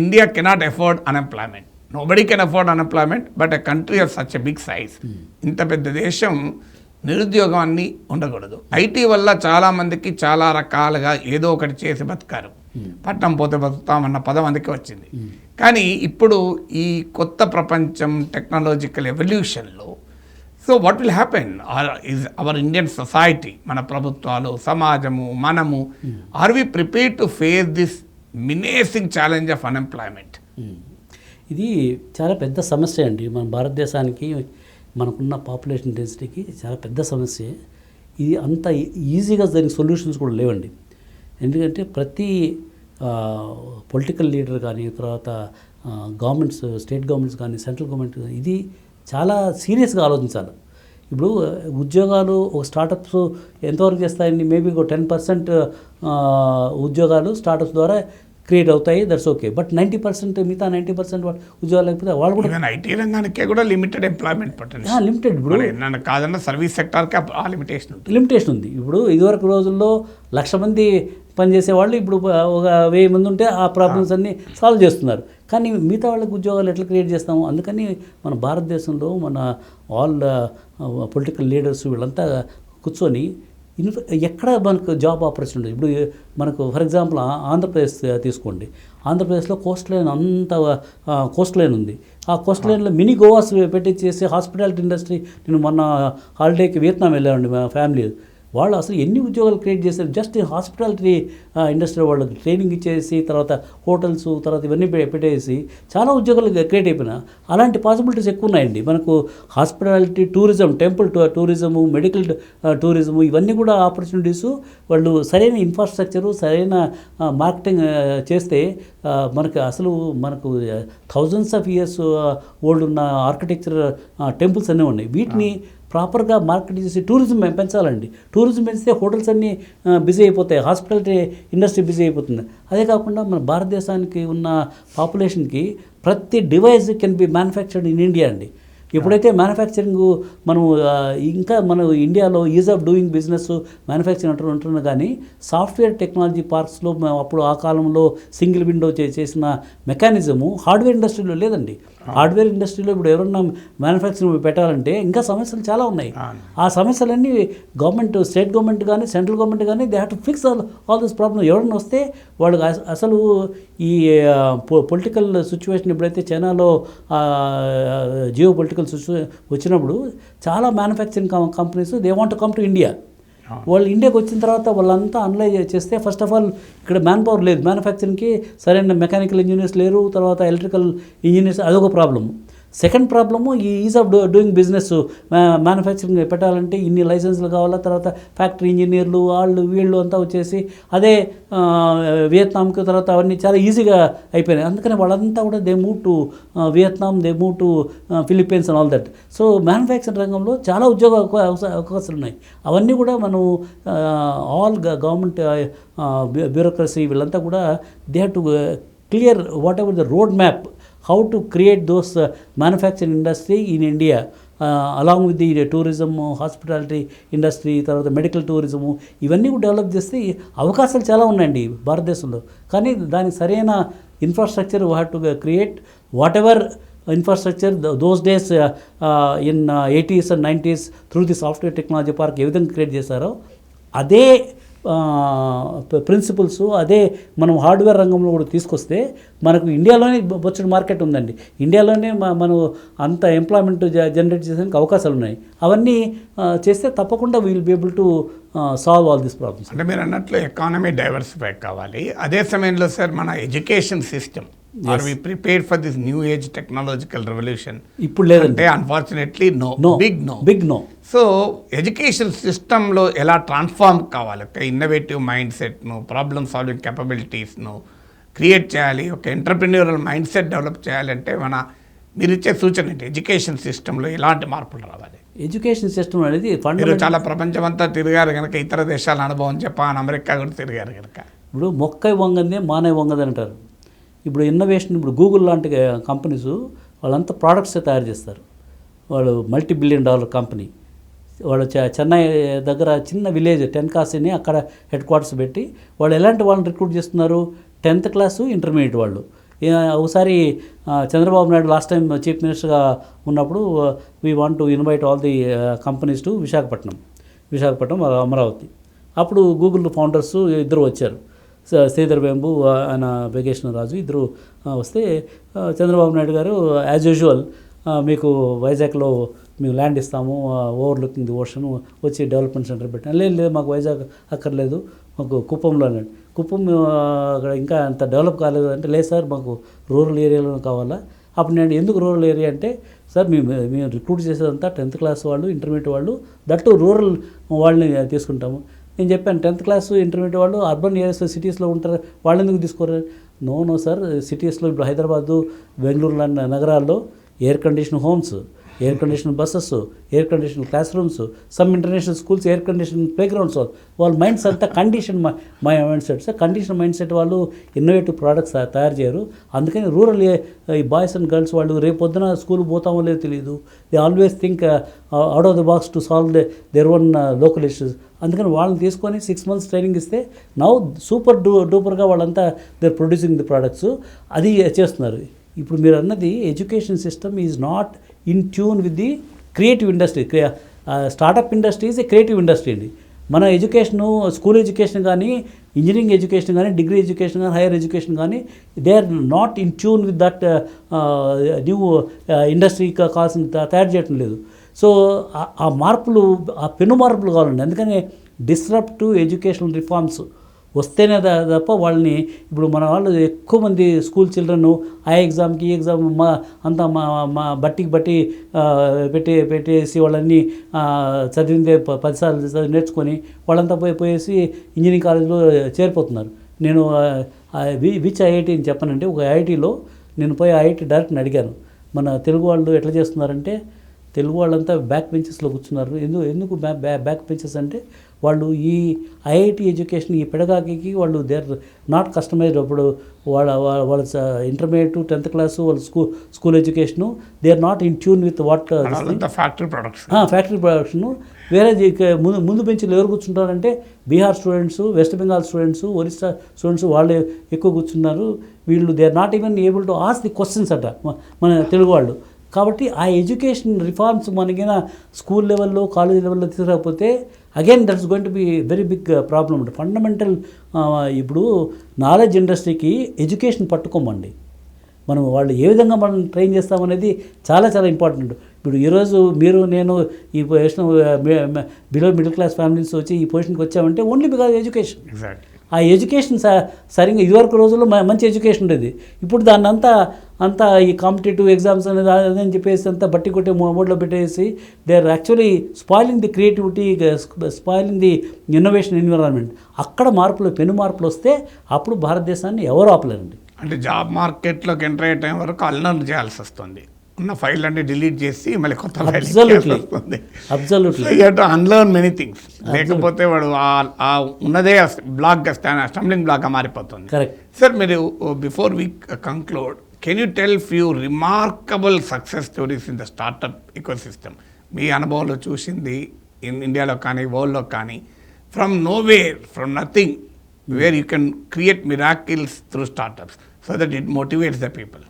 India cannot afford unemployment. Nobody can afford unemployment, but a country of such a big size, ఇంత పెద్ద దేశం నిరుద్యోగాన్ని ఉండకూడదు. ఐటీ వల్ల చాలామందికి చాలా రకాలుగా ఏదో ఒకటి చేసి బతికారు. పట్నం పోతే బతుకుతామన్న పదం అందుకే వచ్చింది. కానీ ఇప్పుడు ఈ కొత్త ప్రపంచం టెక్నాలజికల్ ఎవల్యూషన్లో so what will happen is our Indian society, మన ప్రభుత్వాలు, సమాజము, మనము are we prepared to face this menacing challenge of unemployment? ఇది చాలా పెద్ద సమస్య అండి. మన భారతదేశానికి మనకున్న పాపులేషన్ డెన్సిటీకి చాలా పెద్ద సమస్య. ఇది అంత ఈజీగా దానికి సొల్యూషన్స్ కూడా లేవండి. ఎందుకంటే ప్రతి పొలిటికల్ లీడర్ కానీ, తర్వాత గవర్నమెంట్స్, స్టేట్ గవర్నమెంట్స్ కానీ, సెంట్రల్ గవర్నమెంట్ ఇది చాలా సీరియస్గా ఆలోచించాలి. ఇప్పుడు ఉద్యోగాలు ఒక స్టార్టప్స్ ఎంతవరకు చేస్తాయండి? మేబీ ఒక 10% ఉద్యోగాలు స్టార్టప్స్ ద్వారా క్రియేట్ అవుతాయి, దట్స్ ఓకే. బట్ 90% మిగతా 90% ఉద్యోగాలు లేకపోతే వాళ్ళు కూడా ఐటీ రంగానికే కూడా లిమిటెడ్ ఎంప్లాయ్మెంట్ పొటెన్షియల్ లిమిటెడ్. ఇప్పుడు కాదన్న సర్వీస్ సెక్టార్కి ఆ లిమిటేషన్ ఉంది. ఇప్పుడు ఇదివరకు రోజుల్లో 1,00,000 మంది పనిచేసే వాళ్ళు ఇప్పుడు ఒక 1000 మంది ఉంటే ఆ ప్రాబ్లమ్స్ అన్నీ సాల్వ్ చేస్తున్నారు. కానీ మిగతా వాళ్ళకి ఉద్యోగాలు ఎట్లా క్రియేట్ చేస్తాము? అందుకని మన భారతదేశంలో మన ఆల్ పొలిటికల్ లీడర్స్ వీళ్ళంతా కూర్చొని ఎక్కడ మనకు జాబ్ ఆపర్చునిటీ. ఇప్పుడు మనకు ఫర్ ఎగ్జాంపుల్ ఆంధ్రప్రదేశ్ తీసుకోండి. ఆంధ్రప్రదేశ్లో కోస్ట్ లైన్ అంత కోస్ట్ లైన్ ఉంది. ఆ కోస్ట్ లైన్లో మినీ గోవాస్ పెట్టించేసి హాస్పిటాలిటీ ఇండస్ట్రీ. నేను మొన్న హాలిడేకి వియత్నాం వెళ్ళామండి మా ఫ్యామిలీ. వాళ్ళు అసలు ఎన్ని ఉద్యోగాలు క్రియేట్ చేశారు. జస్ట్ హాస్పిటాలిటీ ఇండస్ట్రీ వాళ్ళకి ట్రైనింగ్ ఇచ్చేసి, తర్వాత హోటల్స్, తర్వాత ఇవన్నీ పెట్టేసి చాలా ఉద్యోగాలు క్రియేట్ అయిపోయినా. అలాంటి పాసిబిలిటీస్ ఎక్కువ ఉన్నాయండి మనకు. Hospitality, tourism, temple tourism, medical tourism, ఇవన్నీ కూడా ఆపర్చునిటీసు. వాళ్ళు సరైన ఇన్ఫ్రాస్ట్రక్చరు, సరైన మార్కెటింగ్ చేస్తే మనకు థౌజండ్స్ ఆఫ్ ఇయర్స్ ఓల్డ్ ఉన్న ఆర్కిటెక్చర్ టెంపుల్స్ అన్నీ ఉన్నాయి. వీటిని ప్రాపర్గా మార్కెట్ చేసి టూరిజం పెంచాలండి. టూరిజం పెంచితే హోటల్స్ అన్నీ బిజీ అయిపోతాయి, హాస్పిటాలిటీ ఇండస్ట్రీ బిజీ అయిపోతుంది. అదే కాకుండా మన భారతదేశానికి ఉన్న పాపులేషన్కి ప్రతి device can be manufactured in India అండి. ఎప్పుడైతే మ్యానుఫ్యాక్చరింగ్ మనం ఇంకా మన ఇండియాలో is of doing business manufacturing ఉంటున్నా, కానీ సాఫ్ట్వేర్ టెక్నాలజీ పార్క్స్లో అప్పుడు ఆ కాలంలో సింగిల్ విండో చేసిన మెకానిజము హార్డ్వేర్ ఇండస్ట్రీలో లేదండి. హార్డ్వేర్ ఇండస్ట్రీలో ఇప్పుడు ఎవరన్నా మ్యానుఫ్యాక్చరింగ్ పెట్టాలంటే ఇంకా సమస్యలు చాలా ఉన్నాయి. ఆ సమస్యలన్నీ గవర్నమెంట్, స్టేట్ గవర్నమెంట్ కానీ, సెంట్రల్ గవర్నమెంట్ కానీ they have to fix all this problem. ఎవరన్నా వస్తే వాళ్ళకి అసలు ఈ పొలిటికల్ సిచ్యువేషన్ ఎప్పుడైతే చైనాలో జియో పొలిటికల్ వచ్చినప్పుడు చాలా manufacturing companies they want to come to India. వాళ్ళు ఇండియాకి వచ్చిన తర్వాత వాళ్ళంతా అనలైజ్ చేస్తే ఫస్ట్ ఆఫ్ ఆల్ ఇక్కడ మ్యాన్ పవర్ లేదు, మ్యానుఫ్యాక్చరింగ్కి సరైన మెకానికల్ ఇంజనీర్స్ లేరు, తర్వాత ఎలక్ట్రికల్ ఇంజనీర్స్, అదొక ప్రాబ్లము. సెకండ్ ప్రాబ్లము ఈ is of doing business. Manufacturing పెట్టాలంటే ఇన్ని లైసెన్స్లు కావాలా, తర్వాత ఫ్యాక్టరీ ఇంజనీర్లు వాళ్ళు వీళ్ళు అంతా వచ్చేసి అదే వియత్నాంకి తర్వాత అవన్నీ చాలా ఈజీగా అయిపోయినాయి. అందుకని వాళ్ళంతా కూడా they move to Vietnam, they move to Philippines and all that. So manufacturing రంగంలో చాలా ఉద్యోగ అవకాశాలు ఉన్నాయి. అవన్నీ కూడా మనం ఆల్ గవర్నమెంట్ బ్యూరోక్రసీ వీళ్ళంతా కూడా they have to clear whatever the road map, how to create those manufacturing industry in India, along with the tourism, hospitality industry, తర్వాత మెడికల్ టూరిజము ఇవన్నీ కూడా డెవలప్ చేస్తే అవకాశాలు చాలా ఉన్నాయండి భారతదేశంలో. కానీ దానికి సరైన infrastructure we have to create. Whatever infrastructure those days in 80s and 90s through the software technology park ఏ విధంగా క్రియేట్ చేశారో అదే ప్రిన్సిపల్స్ అదే మనం హార్డ్వేర్ రంగంలో కూడా తీసుకొస్తే మనకు ఇండియాలోనే బొచ్చడి మార్కెట్ ఉందండి. ఇండియాలోనే మనం అంత ఎంప్లాయ్మెంట్ జనరేట్ చేసేందుకు అవకాశాలు ఉన్నాయి. అవన్నీ చేస్తే తప్పకుండా will be able to solve all this problems. అంటే మీరు అన్నట్లు ఎకానమీ డైవర్సిఫై కావాలి. అదే సమయంలో సార్ మన education system are we prepared for this new age technological revolution? ఇప్పుడు లేదంటే unfortunately big no. So education సిస్టంలో ఎలా ట్రాన్స్ఫార్మ్ కావాలి? ఒక ఇన్నోవేటివ్ మైండ్ సెట్ను, ప్రాబ్లమ్ సాల్వింగ్ కెపబిలిటీస్ను క్రియేట్ చేయాలి, ఒక ఎంటర్ప్రెన్యూరల్ మైండ్ సెట్ డెవలప్ చేయాలంటే మీరు ఇచ్చే సూచన ఏంటి? ఎడ్యుకేషన్ సిస్టంలో ఎలాంటి మార్పులు రావాలి? ఎడ్యుకేషన్ సిస్టమ్ అనేది మీరు చాలా ప్రపంచం అంతా తిరిగారు కనుక, ఇతర దేశాల అనుభవం జపాన్, అమెరికా కూడా తిరిగారు కనుక. ఇప్పుడు మొక్కై వంగందే మానవ వంగది అంటారు. ఇప్పుడు ఇన్నోవేషన్, ఇప్పుడు గూగుల్ లాంటి కంపెనీస్ వాళ్ళంతా ప్రోడక్ట్స్ తయారు చేస్తారు. వాళ్ళు $multi-billion కంపెనీ. వాళ్ళు చెన్నై దగ్గర చిన్న విలేజ్ 10 కాసిని అక్కడ హెడ్ క్వార్టర్స్ పెట్టి వాళ్ళు ఎలాంటి వాళ్ళని రిక్రూట్ చేస్తున్నారు? 10th క్లాసు ఇంటర్మీడియట్ వాళ్ళు. ఒకసారి Chandrababu Naidu last time chief మినిస్టర్గా ఉన్నప్పుడు we want to invite all the companies to Visakhapatnam, Amaravati. అప్పుడు గూగుల్ ఫౌండర్స్ ఇద్దరు వచ్చారు, శ్రీధర్ వెంబు ఆయన వెంకటేశ్వర రాజు ఇద్దరు వస్తే చంద్రబాబు నాయుడు గారు యాజ్ యూజువల్ మీకు వైజాగ్లో మేము ల్యాండ్ ఇస్తాము, ఓవర్లుకింగ్ ది ఓషన్, వచ్చి డెవలప్మెంట్ సెంటర్ పెట్టాను. లేదు మాకు వైజాగ్ అక్కర్లేదు, మాకు కుప్పంలో అన్నాడు. కుప్పం అక్కడ ఇంకా అంత డెవలప్ కాలేదు అంటే, లేదు సార్ మాకు రూరల్ ఏరియాలో కావాలా. అప్పుడు నేను ఎందుకు రూరల్ ఏరియా అంటే, సార్ మేము రిక్రూట్ చేసేదంతా 10th క్లాస్ వాళ్ళు, ఇంటర్మీడియట్ వాళ్ళు, దట్టు రూరల్ వాళ్ళని తీసుకుంటాము. నేను చెప్పాను 10th క్లాసు ఇంటర్మీడియట్ వాళ్ళు అర్బన్ ఏరియాస్ సిటీస్లో ఉంటారు, వాళ్ళు ఎందుకు తీసుకోరు? నో సార్, సిటీస్లో ఇప్పుడు హైదరాబాదు, బెంగళూరు లాంటి నగరాల్లో air condition homes, air condition buses, air condition class rooms, some international schools air condition play grounds. వాళ్ళ మైండ్స్ అంతా condition mind sets. Condition mind set వాళ్ళు ఇన్నోవేటివ్ ప్రోడక్ట్స్ తయారు చేయరు. అందుకని రూరల్ ఈ బాయ్స్ అండ్ గర్ల్స్ వాళ్ళు రేపు పొద్దున స్కూల్ పోతామో లేదో తెలియదు. They always think out of the box to solve their own local issues. అందుకని వాళ్ళని తీసుకొని 6 months ట్రైనింగ్ ఇస్తే నౌ సూపర్ డూపర్గా వాళ్ళంతా దేర్ ప్రొడ్యూసింగ్ ది ప్రోడక్ట్స్. అది చేస్తున్నారు. ఇప్పుడు మీరు అన్నది education system is not in tune with the creative industry. Startup industry is a creative industry అండి. మన ఎడ్యుకేషను, స్కూల్ ఎడ్యుకేషన్ కానీ, ఇంజనీరింగ్ ఎడ్యుకేషన్ కానీ, డిగ్రీ ఎడ్యుకేషన్ కానీ, హైయర్ ఎడ్యుకేషన్ కానీ, they are not in tune with that new industry కావాల్సిన తయారు చేయటం లేదు. సో ఆ మార్పులు, ఆ పెను మార్పులు కావాలండి. అందుకని డిస్రప్టివ్ ఎడ్యుకేషనల్ రిఫార్మ్స్ వస్తేనే తప్ప వాళ్ళని, ఇప్పుడు మన వాళ్ళు ఎక్కువ మంది స్కూల్ చిల్డ్రన్ ఆ ఎగ్జామ్కి ఈ ఎగ్జామ్ అంతా మా బట్టికి పెట్టేసి వాళ్ళని చదివిందే 10 సార్లు నేర్చుకొని వాళ్ళంతా పోయేసి ఇంజనీరింగ్ కాలేజ్లో చేరిపోతున్నారు. నేను విచ్ ఐఐటి అని చెప్పనంటే, ఒక ఐఐటిలో నేను పోయి ఐఐటి డైరెక్ట్ని అడిగాను, మన తెలుగు వాళ్ళు ఎట్లా చేస్తున్నారంటే, తెలుగు వాళ్ళంతా బ్యాక్ బెంచెస్లో కూర్చున్నారు. ఎందుకు బ్యాక్ బెంచెస్ అంటే, వాళ్ళు ఈ ఐఐటి ఎడ్యుకేషన్, ఈ పెడగాకి వాళ్ళు దే ఆర్ నాట్ కస్టమైజ్డ్. అప్పుడు వాళ్ళ ఇంటర్మీడియట్ 10th క్లాసు వాళ్ళ school education they are not in tune with what factory production. వేరే ముందు బెంచ్లో ఎవరు కూర్చుంటారంటే, Bihar students, West Bengal students, Orissa students వాళ్ళు ఎక్కువ కూర్చున్నారు. వీళ్ళు they are not even able to ask the questions అట మన తెలుగు వాళ్ళు. కాబట్టి ఆ ఎడ్యుకేషన్ రిఫార్మ్స్ మనకైనా స్కూల్ లెవెల్లో, కాలేజ్ లెవెల్లో తీసుకురాకపోతే again that's going to be very big problem. Fundamental ఇప్పుడు నాలెడ్జ్ ఇండస్ట్రీకి ఎడ్యుకేషన్ పట్టుకోమండి. మనం వాళ్ళు ఏ విధంగా మనం ట్రైన్ చేస్తామనేది చాలా చాలా ఇంపార్టెంట్. ఇప్పుడు ఈరోజు మీరు నేను ఈ position below middle class families వచ్చి ఈ పొజిషన్కి వచ్చామంటే ఓన్లీ బికాజ్ ఎడ్యుకేషన్. ఆ ఎడ్యుకేషన్ సరిగ్గా ఇదివరకు రోజుల్లో మంచి ఎడ్యుకేషన్ ఉండేది. ఇప్పుడు దాన్ని అంతా అంతా ఈ కాంపిటేటివ్ ఎగ్జామ్స్ అనేది అదని చెప్పేసి అంతా బట్టి కొట్టే మోడ్లో పెట్టేసి they are actually spoiling the creativity, spoiling the innovation environment. అక్కడ పెను మార్పులు వస్తే అప్పుడు భారతదేశాన్ని ఎవరు ఆపలేరండి. అంటే జాబ్ మార్కెట్లోకి ఎంటర్ అయ్యే టైం వరకు అల్నర్ చేయాల్సి వస్తుంది, ఉన్న ఫైల్ అన్ని డిలీట్ చేసి మళ్ళీ కొత్త ఫైల్ వస్తుంది. అన్లర్న్ మెనీ థింగ్స్, లేకపోతే వాడు ఉన్నదే బ్లాక్ స్టంబ్లింగ్ బ్లాక్గా మారిపోతుంది. సార్, మీరు before we conclude, can you tell few remarkable success stories in the startup ecosystem? మీ అనుభవంలో చూసింది ఇండియాలో కానీ వరల్డ్లో కానీ, from nowhere, from nothing, where you can create miracles through startups so that it motivates the people.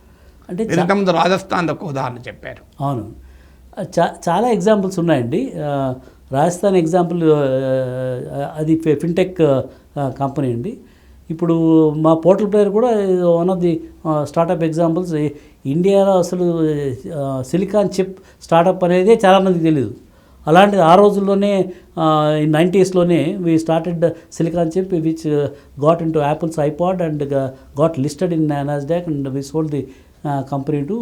అంటే ఇంతకుముందు రాజస్థాన్ ఒక ఉదాహరణ చెప్పారు. అవును, చాలా ఎగ్జాంపుల్స్ ఉన్నాయండి. రాజస్థాన్ ఎగ్జాంపుల్, అది ఫిన్టెక్ కంపెనీ అండి. ఇప్పుడు మా పోర్టల్ ప్లేయర్ కూడా one of the startup examples. ఇండియాలో అసలు సిలికాన్ చిప్ స్టార్టప్ అనేది చాలామందికి తెలియదు. అలాంటిది ఆ రోజుల్లోనే 90s we started silicon chip which got into Apple's ipod and got listed in Nasdaq and we sold the company to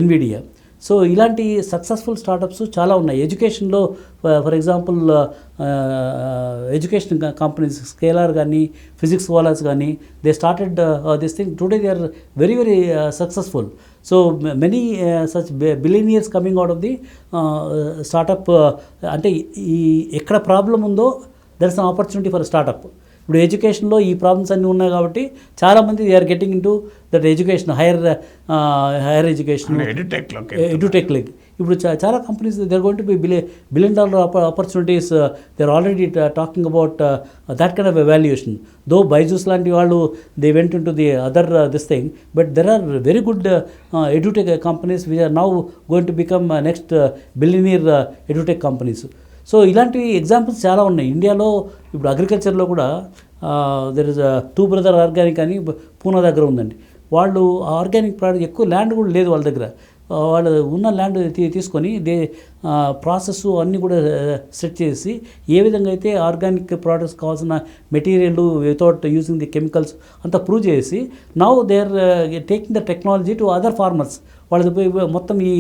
nvidia. So ఇలాంటి successful startups చాలా ఉన్నాయి. ఎడ్యుకేషన్లో for example education companies Scaler కానీ, Physics Wallahs కానీ, they started this thing. Today they are very very successful. So many such billionaires coming out of the startup. అంటే ఈ ఎక్కడ problem ఉందో there is an opportunity for startup. ఇప్పుడు ఎడ్యుకేషన్లో ఈ problems అన్నీ ఉన్నాయి కాబట్టి చాలామంది they are getting into that education, higher education, edutech like. ఇప్పుడు చాలా companies they are going to be $1 billion opportunities. They are already talking about that kind of evaluation. Though Byju's లాంటి వాళ్ళు they went into the other this thing, but there are very good edutech companies which are now going to become next billionaire edutech companies. So ఇలాంటి examples చాలా ఉన్నాయి ఇండియాలో. ఇప్పుడు అగ్రికల్చర్లో కూడా there is two brother organic అని పూనా దగ్గర ఉందండి. వాళ్ళు ఆర్గానిక్ ప్రోడక్ట్, ఎక్కువ ల్యాండ్ కూడా లేదు వాళ్ళ దగ్గర. వాళ్ళు ఉన్న ల్యాండ్ తీసుకొని ప్రాసెస్ అన్నీ కూడా సెట్ చేసి ఏ విధంగా అయితే ఆర్గానిక్ ప్రోడక్ట్స్ కావాల్సిన material without using the chemicals అంతా ప్రూవ్ చేసి now they are taking the technology to other farmers. వాళ్ళకి మొత్తం ఈ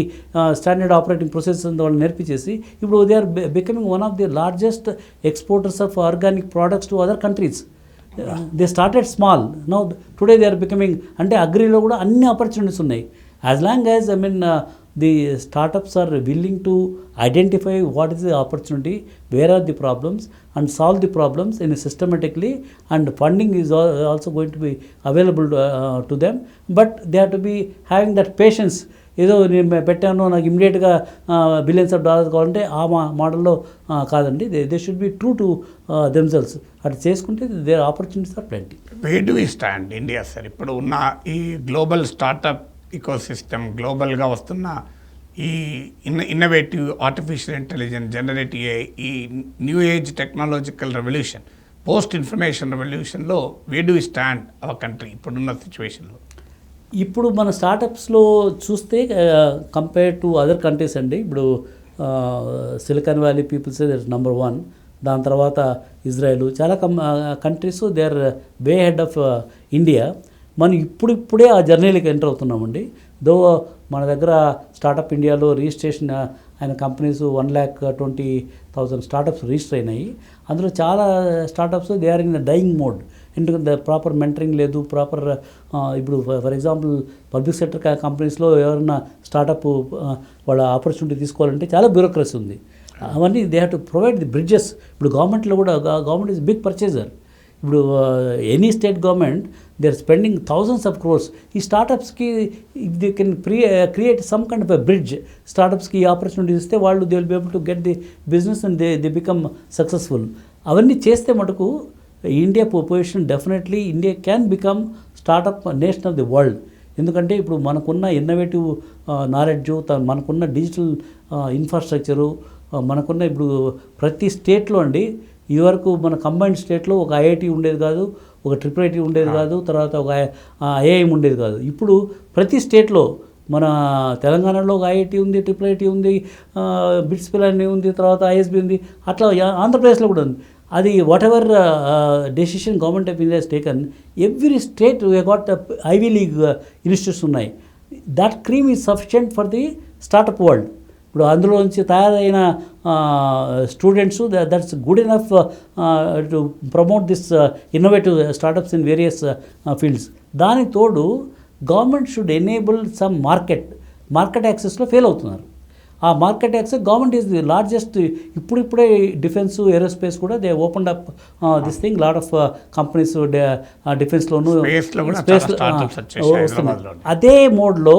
స్టాండర్డ్ ఆపరేటింగ్ ప్రొసెస్ వాళ్ళు నేర్పించేసి ఇప్పుడు they are becoming one of the largest exporters of organic products to other countries. They started small, now today they are becoming. అంటే అగ్రిలో కూడా అన్ని ఆపర్చునిటీస్ ఉన్నాయి. As long as the startups are willing to identify what is the opportunity, where are the problems, and solve the problems in a systematically, and funding is also going to be available to them, but they have to be having that patience. ఏదో నేను పెట్టాను నాకు ఇమ్మీడియట్గా $billions కావాలంటే ఆ మోడల్లో కాదండి. They should be true to themselves. అటు చేసుకుంటే there opportunities are plenty. Where do we stand India sir? ఇప్పుడు ఉన్న ఈ గ్లోబల్ స్టార్టప్ ఈకోసిస్టమ్, గ్లోబల్గా వస్తున్న ఈ innovative artificial intelligence, generative AI, ఈ new age technological revolution, post information రెవల్యూషన్లో where do we stand our country ఇప్పుడున్న సిచ్యువేషన్లో? ఇప్పుడు మన స్టార్టప్స్లో చూస్తే కంపేర్ టు అదర్ కంట్రీస్ అండి, ఇప్పుడు Silicon Valley peoples that number 1. దాని తర్వాత ఇజ్రాయెల్, చాలా countries they are way head of India. మనం ఇప్పుడే ఆ జర్నీలోకి ఎంటర్ అవుతున్నామండి. దో మన దగ్గర స్టార్టప్ ఇండియాలో రిజిస్ట్రేషన్ అయిన కంపెనీస్ 1,20,000 స్టార్టప్స్ రిజిస్టర్ అయినాయి. అందులో చాలా startups they are in the dying mode. ఎందుకంటే ప్రాపర్ మెంటరింగ్ లేదు, ప్రాపర్ ఇప్పుడు ఫర్ ఎగ్జాంపుల్ పబ్లిక్ సెక్టర్ కంపెనీస్లో ఎవరైనా స్టార్టప్ వాళ్ళ ఆపర్చునిటీ తీసుకోవాలంటే చాలా బ్యూరోక్రసీ ఉంది. అవన్నీ they have to provide the bridges. ఇప్పుడు గవర్నమెంట్లో కూడా గవర్నమెంట్ ఈజ్ బిగ్ పర్చేజర్. ఇప్పుడు any state government they are spending thousands of crores. ఈ స్టార్టప్స్కి if they can create some kind of a bridge, స్టార్టప్స్కి ఆపర్చునిటీ ఇస్తే వాళ్ళు they will be able to get the business and they become successful. అవన్నీ చేస్తే మటుకు India position definitely India can become startup nation of the world. ఎందుకంటే ఇప్పుడు మనకున్న innovative knowledge, మనకున్న డిజిటల్ ఇన్ఫ్రాస్ట్రక్చరు, మనకున్న ఇప్పుడు ప్రతి స్టేట్లో అండి, ఇదివరకు మన కంబైన్డ్ స్టేట్లో ఒక ఐఐటి ఉండేది కాదు, ఒక IIIT ఉండేది కాదు, తర్వాత ఒక ఐఐఎం ఉండేది కాదు. ఇప్పుడు ప్రతి స్టేట్లో మన తెలంగాణలో ఒక ఐఐటి ఉంది, IIIT ఉంది, బిట్స్ పిలాని ఉంది, తర్వాత ఐఎస్బి ఉంది, అట్లా ఆంధ్రప్రదేశ్లో కూడా ఉంది. అది whatever decision government of India has taken, every state we got Ivy League institutes ఉన్నాయి. That cream is sufficient for the startup world. ఇప్పుడు అందులో నుంచి తయారైన students that's good enough to promote this innovative startups in various fields. దానికి తోడు government should enable some market యాక్సెస్లో fail అవుతున్నారు. ఆ market access government is the largest. ఇప్పుడిప్పుడే డిఫెన్స్ ఏరోస్పేస్ కూడా they open up this thing, lot of companies డిఫెన్స్లోను space వస్తున్నాయి. అదే మోడ్లో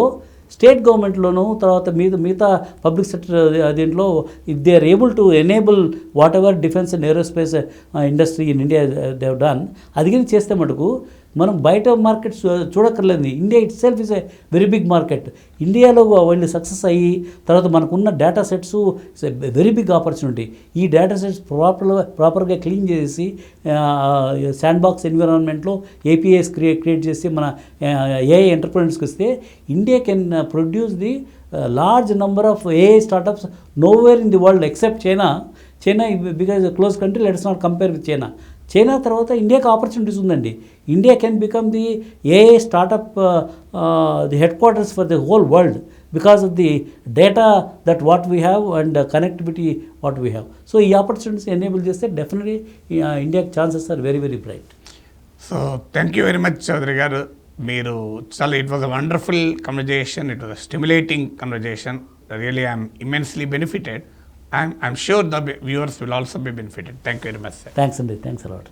స్టేట్ గవర్నమెంట్లోనూ తర్వాత మిగతా పబ్లిక్ సెక్టర్ దీంట్లో if they are able to enable whatever defence and aerospace industry in India they have done, అది కానీ చేస్తే మటుకు మనం బయట మార్కెట్స్ చూడక్కర్లేదు. India itself is a very big market. ఇండియాలో వాళ్ళు సక్సెస్ అయ్యి తర్వాత మనకున్న data sets it's a very big opportunity. ఈ డేటా సెట్స్ ప్రాపర్గా క్లీన్ చేసి శాండ్ బాక్స్ ఎన్విరాన్మెంట్లో ఏపీఐస్ క్రియేట్ చేసి మన ఏఐ ఎంటర్ప్రెన్యూర్స్కి ఇస్తే India can produce the large number of AI startups nowhere in the world except China. Because close country, let's not compare with China తర్వాత ఇండియాకి opportunities ఉందండి. India can become the AI startup the head quarters for the whole world because of the data that what we have and connectivity what we have. So ఈ opportunities enable చేస్తే definitely ఇండియాకి chances are very very bright. So thank you very much Chowdary గారు. మీరు చాలా it was a wonderful conversation, it was a stimulating conversation. Really I'm immensely benefited. I'm sure the viewers will also be benefited. Thank you very much, sir. Thanks, Andy. Thanks a lot.